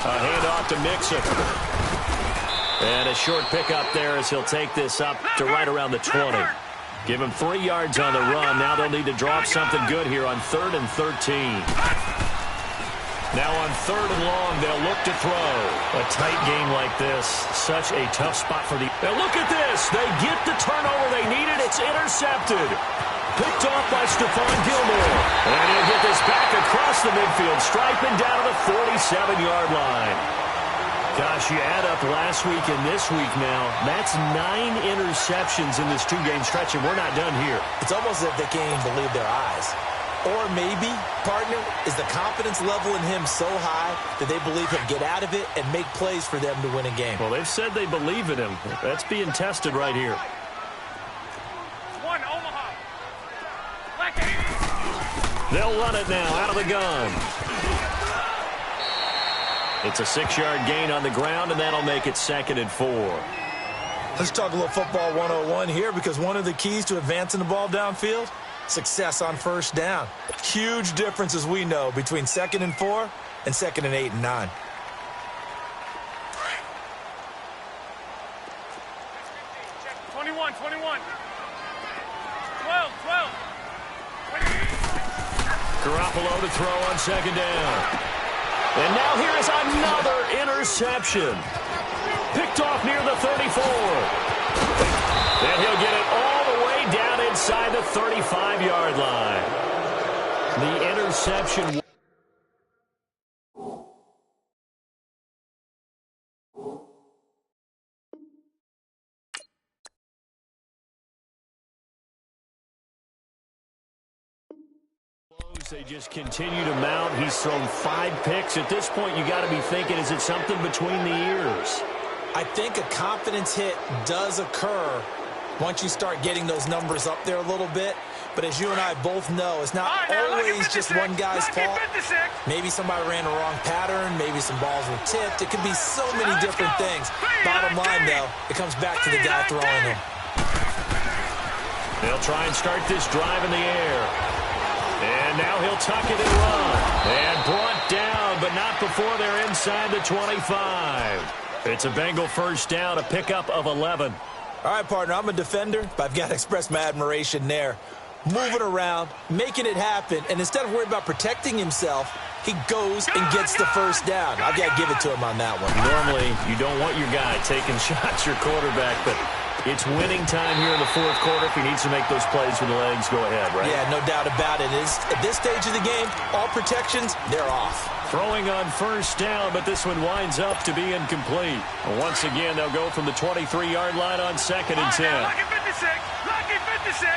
A handoff to Mixon. And a short pickup there as he'll take this up to right around the 20. Give him 3 yards on the run. Now they'll need to drop something good here on 3rd and 13. Now on 3rd and long, they'll look to throw. A tight game like this, such a tough spot for the... Now look at this. They get the turnover they needed. It's intercepted. Picked off by Stephon Gilmore. And he'll get this back across the midfield stripe and down to the 47-yard line. Gosh, you add up last week and this week now. That's 9 interceptions in this 2-game stretch, and we're not done here. It's almost as if they can't even believe their eyes. Or maybe, partner, is the confidence level in him so high that they believe he'll get out of it and make plays for them to win a game. Well, they've said they believe in him. That's being tested right here. One, Omaha. They'll run it now out of the gun. It's a 6-yard gain on the ground, and that'll make it 2nd and 4. Let's talk a little football 101 here, because one of the keys to advancing the ball downfield, success on first down. Huge difference, as we know, between 2nd and 4 and 2nd and 8 and 9. Check 21, 21. 12, 12. Garoppolo to throw on 2nd down. And now here is another interception. Picked off near the 34. And he'll get it all the way down inside the 35-yard line. The interception. They just continue to mount. He's thrown 5 picks. At this point, you got to be thinking, is it something between the ears? I think a confidence hit does occur once you start getting those numbers up there a little bit. But as you and I both know, it's not always just one guy's fault. Maybe somebody ran the wrong pattern. Maybe some balls were tipped. It could be so many different things. Bottom line, though, it comes back to the guy throwing them. They'll try and start this drive in the air. And now he'll tuck it and run. And brought down, but not before they're inside the 25. It's a Bengal first down, a pickup of 11. All right, partner, I'm a defender, but I've got to express my admiration there. Moving around, making it happen, and instead of worrying about protecting himself, he goes and gets the first down. I've got to give it to him on that one. Normally, you don't want your guy taking shots, your quarterback, but it's winning time here in the 4th quarter. If he needs to make those plays with the legs, go ahead, right? Yeah, no doubt about it. At this stage of the game, all protections, they're off. Throwing on first down, but this one winds up to be incomplete. And once again, they'll go from the 23-yard line on 2nd and 10. Lucky 56. Lucky 56.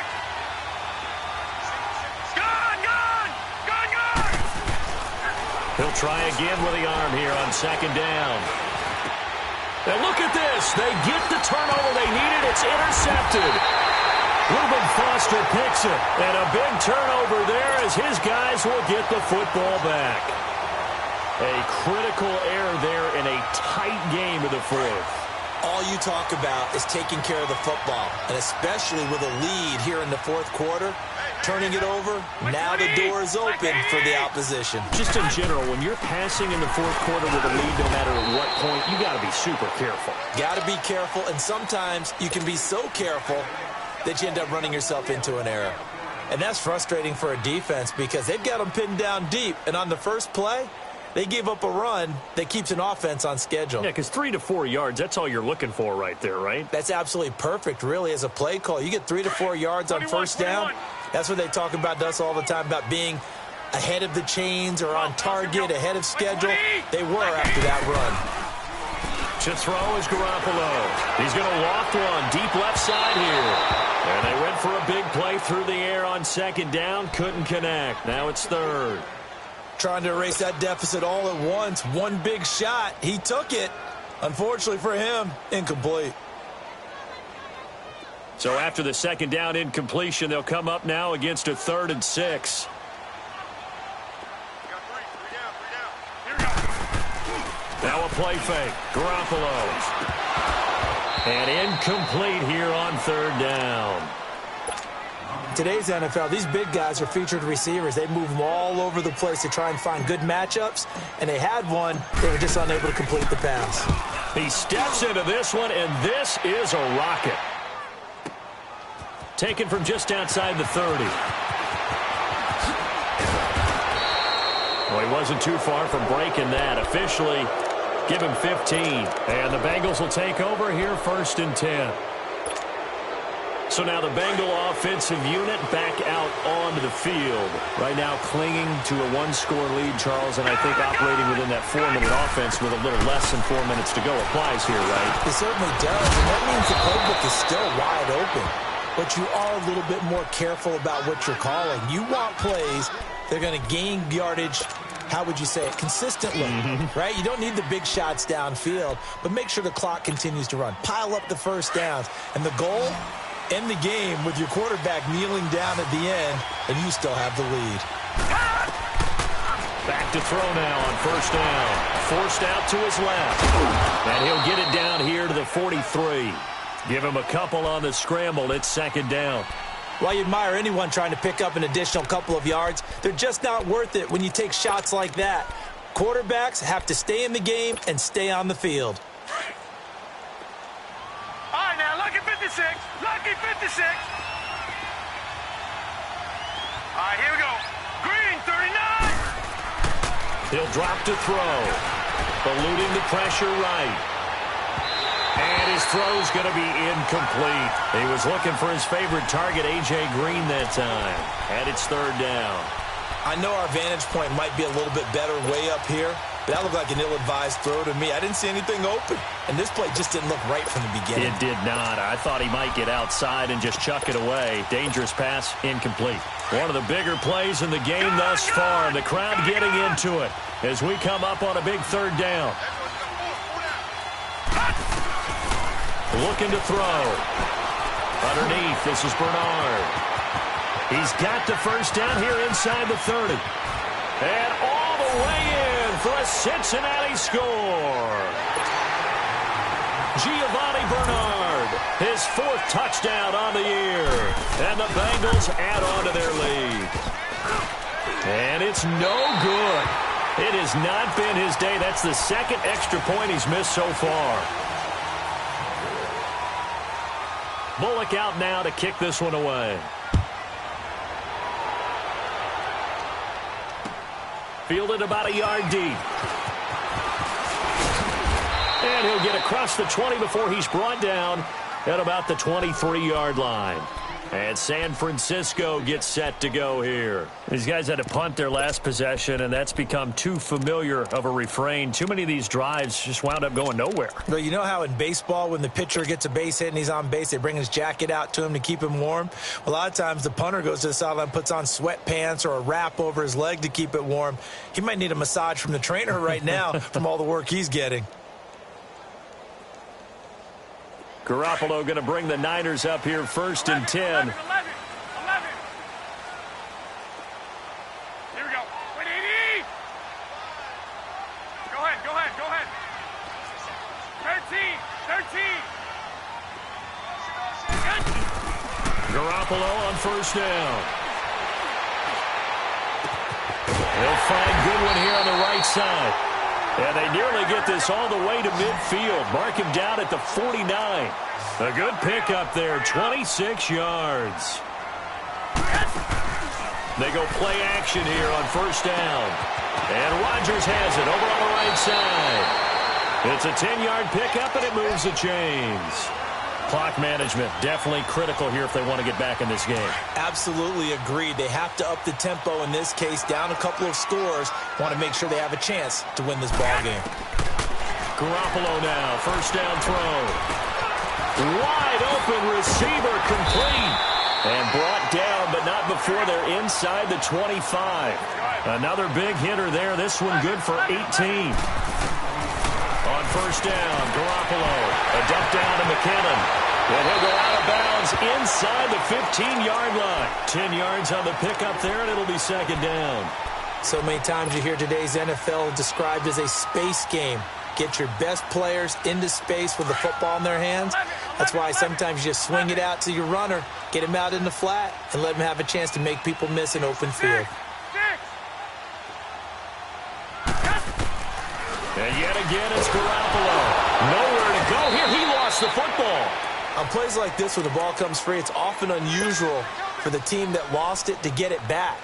Gone, gone. Gone, gone. He'll try again with the arm here on 2nd down. And look at this. They get the turnover they needed. It's intercepted. Reuben Foster picks it. And a big turnover there as his guys will get the football back. A critical error there in a tight game in the 4th. All you talk about is taking care of the football, and especially with a lead here in the 4th quarter, turning it over, now the door is open for the opposition. Just in general, when you're passing in the 4th quarter with a lead, no matter at what point, you got to be super careful. Got to be careful, and sometimes you can be so careful that you end up running yourself into an error. And that's frustrating for a defense because they've got them pinned down deep, and on the first play, they gave up a run that keeps an offense on schedule. Yeah, because 3 to 4 yards, that's all you're looking for right there, right? That's absolutely perfect, really, as a play call. You get 3 to 4 yards on first down. That's what they talk about us all the time, about being ahead of the chains or on target, ahead of schedule. They were after that run. To throw is Garoppolo. He's going to loft one deep left side here. And they went for a big play through the air on 2nd down. Couldn't connect. Now it's 3rd. Trying to erase that deficit all at once. One big shot. He took it. Unfortunately for him, incomplete. So after the 2nd down incompletion, they'll come up now against a 3rd and 6. Now a play fake. Garoppolo. And incomplete here on 3rd down. Today's NFL, these big guys are featured receivers. They move them all over the place to try and find good matchups, and they had one. They were just unable to complete the pass. He steps into this one, and this is a rocket. Taken from just outside the 30. Well, he wasn't too far from breaking that. Officially, give him 15. And the Bengals will take over here 1st and 10. So now the Bengal offensive unit back out onto the field. Right now clinging to a one-score lead, Charles, and I think operating within that 4-minute offense with a little less than 4 minutes to go applies here, right? It certainly does, and that means the playbook is still wide open. But you are a little bit more careful about what you're calling. You want plays that are going to gain yardage, how would you say it, consistently, right? You don't need the big shots downfield, but make sure the clock continues to run. Pile up the first downs. And the goal, end the game with your quarterback kneeling down at the end, and you still have the lead. Back to throw now on first down. Forced out to his left. And he'll get it down here to the 43. Give him a couple on the scramble. It's second down. While you admire anyone trying to pick up an additional couple of yards, they're just not worth it when you take shots like that. Quarterbacks have to stay in the game and stay on the field. All right, now, lucky 56. Lucky 56. All right, here we go. Green, 39. He'll drop to throw. Eluding the pressure right. And his throw's going to be incomplete. He was looking for his favorite target, A.J. Green, that time. And it's third down. I know our vantage point might be a little bit better way up here, but that looked like an ill-advised throw to me. I didn't see anything open, and this play just didn't look right from the beginning. It did not. I thought he might get outside and just chuck it away. Dangerous pass, incomplete. One of the bigger plays in the game thus far, and the crowd getting into it as we come up on a big third down. Looking to throw. Underneath, this is Bernard. He's got the first down here inside the 30. And all the way in for a Cincinnati score. Giovanni Bernard, his fourth touchdown on the year. And the Bengals add on to their lead. And it's no good. It has not been his day. That's the second extra point he's missed so far. Bullock out now to kick this one away. Fielded about a yard deep. And he'll get across the 20 before he's brought down at about the 23-yard line. And San Francisco gets set to go here. These guys had to punt their last possession, and that's become too familiar of a refrain. Too many of these drives just wound up going nowhere. Well, you know how in baseball when the pitcher gets a base hit and he's on base, they bring his jacket out to him to keep him warm? A lot of times the punter goes to the sideline, puts on sweatpants or a wrap over his leg to keep it warm. He might need a massage from the trainer right now from all the work he's getting. Garoppolo going to bring the Niners up here first and 10. 11. Here we go. 180. Go ahead. 13. Garoppolo on first down. He'll find Goodwin here on the right side. And they nearly get this all the way to midfield. Mark him down at the 49. A good pickup there, 26 yards. They go play action here on first down. And Rodgers has it over on the right side. It's a 10-yard pickup, and it moves the chains. Clock management, definitely critical here if they want to get back in this game. Absolutely agreed. They have to up the tempo in this case, down a couple of scores. Want to make sure they have a chance to win this ball game. Garoppolo now, first down throw. Wide open receiver, complete. And brought down, but not before they're inside the 25. Another big hitter there. This one good for 18. On first down, Garoppolo. A dump down to McKinnon. And he'll go out of bounds inside the 15-yard line. 10 yards on the pickup there, and it'll be second down. So many times you hear today's NFL described as a space game. Get your best players into space with the football in their hands. That's why sometimes you just swing it out to your runner, get him out in the flat, and let him have a chance to make people miss an open field. And yet again, it's Garoppolo. Nowhere to go here. He lost the football. On plays like this where the ball comes free, it's often unusual for the team that lost it to get it back.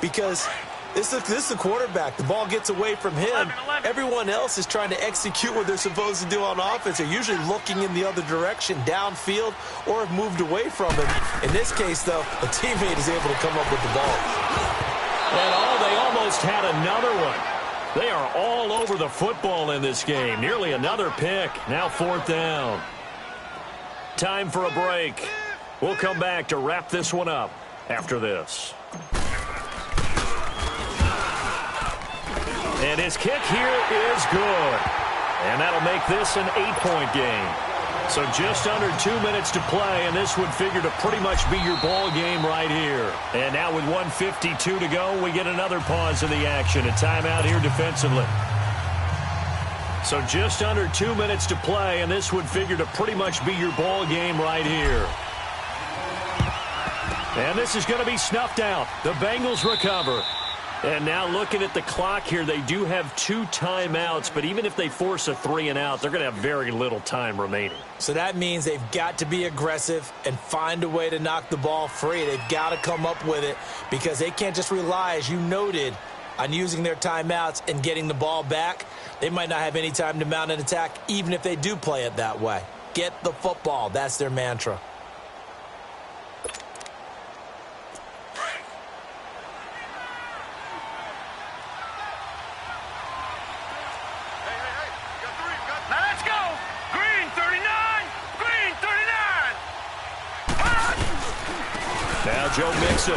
Because This is the quarterback. The ball gets away from him. 11. Everyone else is trying to execute what they're supposed to do on offense. They're usually looking in the other direction, downfield, or have moved away from him. In this case, though, a teammate is able to come up with the ball. And they almost had another one. They are all over the football in this game. Nearly another pick. Now 4th down. Time for a break. We'll come back to wrap this one up after this. And his kick here is good. And that'll make this an 8-point game. So just under 2 minutes to play, and this would figure to pretty much be your ball game right here. And now with 1:52 to go, we get another pause in the action. A timeout here defensively. So just under 2 minutes to play, and this would figure to pretty much be your ball game right here. And this is going to be snuffed out. The Bengals recover. And now looking at the clock here, they do have 2 timeouts, but even if they force a 3-and-out, they're going to have very little time remaining. So that means they've got to be aggressive and find a way to knock the ball free. They've got to come up with it because they can't just rely, as you noted, on using their timeouts and getting the ball back. They might not have any time to mount an attack, even if they do play it that way. Get the football. That's their mantra. Now Joe Mixon.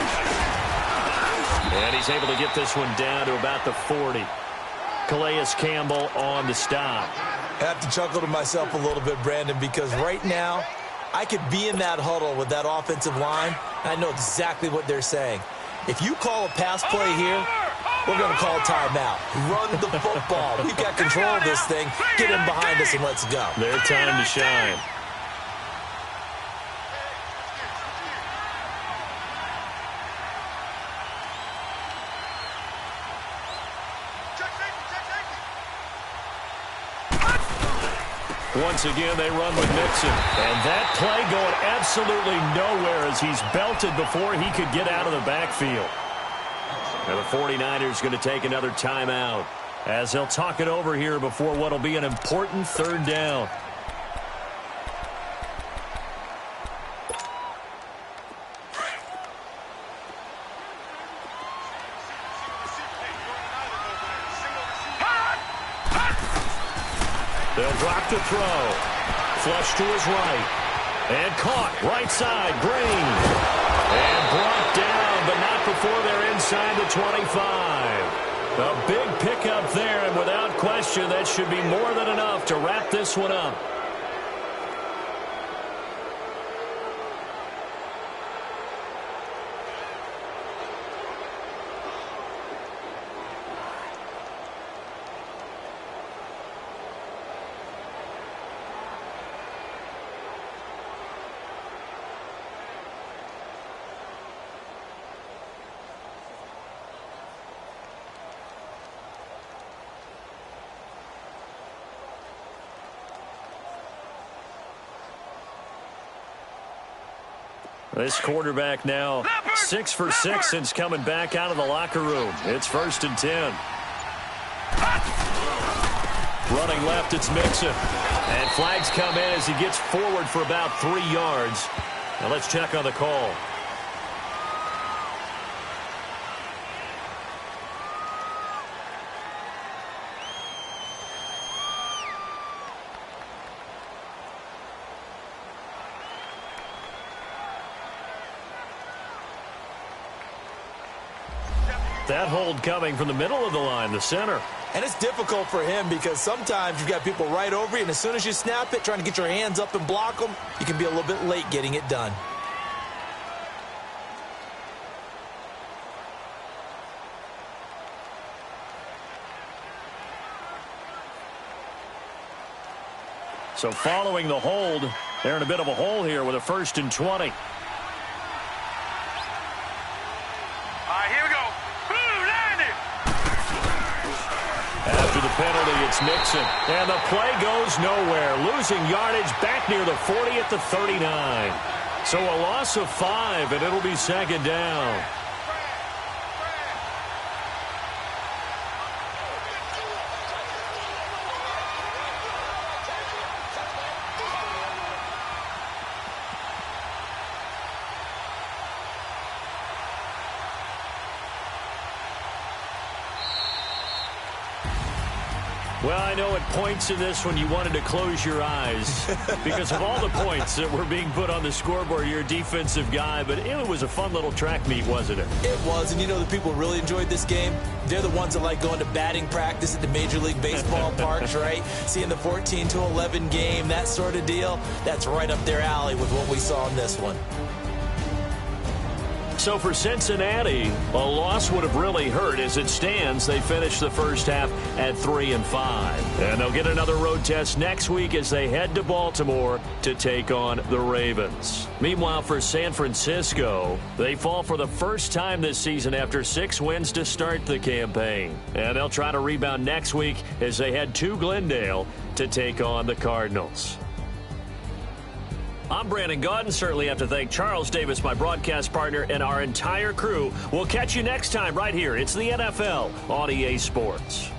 And he's able to get this one down to about the 40. Calais Campbell on the stop. I have to chuckle to myself a little bit, Brandon, because right now I could be in that huddle with that offensive line, and I know exactly what they're saying. If you call a pass play here, we're going to call timeout. Run the football. We've got control of this thing. Get in behind us and let's go. Their time to shine. Once again, they run with Mixon. And that play going absolutely nowhere as he's belted before he could get out of the backfield. And the 49ers going to take another timeout as they'll talk it over here before what will be an important 3rd down. They'll drop to throw. Flush to his right. And caught. Right side. Green. And brought down, but not before they're inside the 25. A big pickup there, and without question, that should be more than enough to wrap this one up. This quarterback now 6 for 6 since coming back out of the locker room. It's 1st and 10. Running left, it's Mixon. And flags come in as he gets forward for about 3 yards. Now let's check on the call. That hold coming from the middle of the line, the center. And it's difficult for him because sometimes you've got people right over you, and as soon as you snap it, trying to get your hands up and block them, you can be a little bit late getting it done. So following the hold, they're in a bit of a hole here with a 1st and 20. Penalty, it's Mixon. And the play goes nowhere. Losing yardage back near the 40 at the 39. So a loss of 5, and it'll be 2nd down. Well, I know at points in this one you wanted to close your eyes because of all the points that were being put on the scoreboard. You're a defensive guy, but it was a fun little track meet, wasn't it? It was, and you know the people who really enjoyed this game? They're the ones that like going to batting practice at the Major League Baseball parks, right? Seeing the 14-11 game, that sort of deal. That's right up their alley with what we saw in this one. So for Cincinnati, a loss would have really hurt. As it stands, they finished the first half at 3-5. And they'll get another road test next week as they head to Baltimore to take on the Ravens. Meanwhile, for San Francisco, they fall for the first time this season after 6 wins to start the campaign. And they'll try to rebound next week as they head to Glendale to take on the Cardinals. I'm Brandon Gaudin. Certainly have to thank Charles Davis, my broadcast partner, and our entire crew. We'll catch you next time right here. It's the NFL on EA Sports.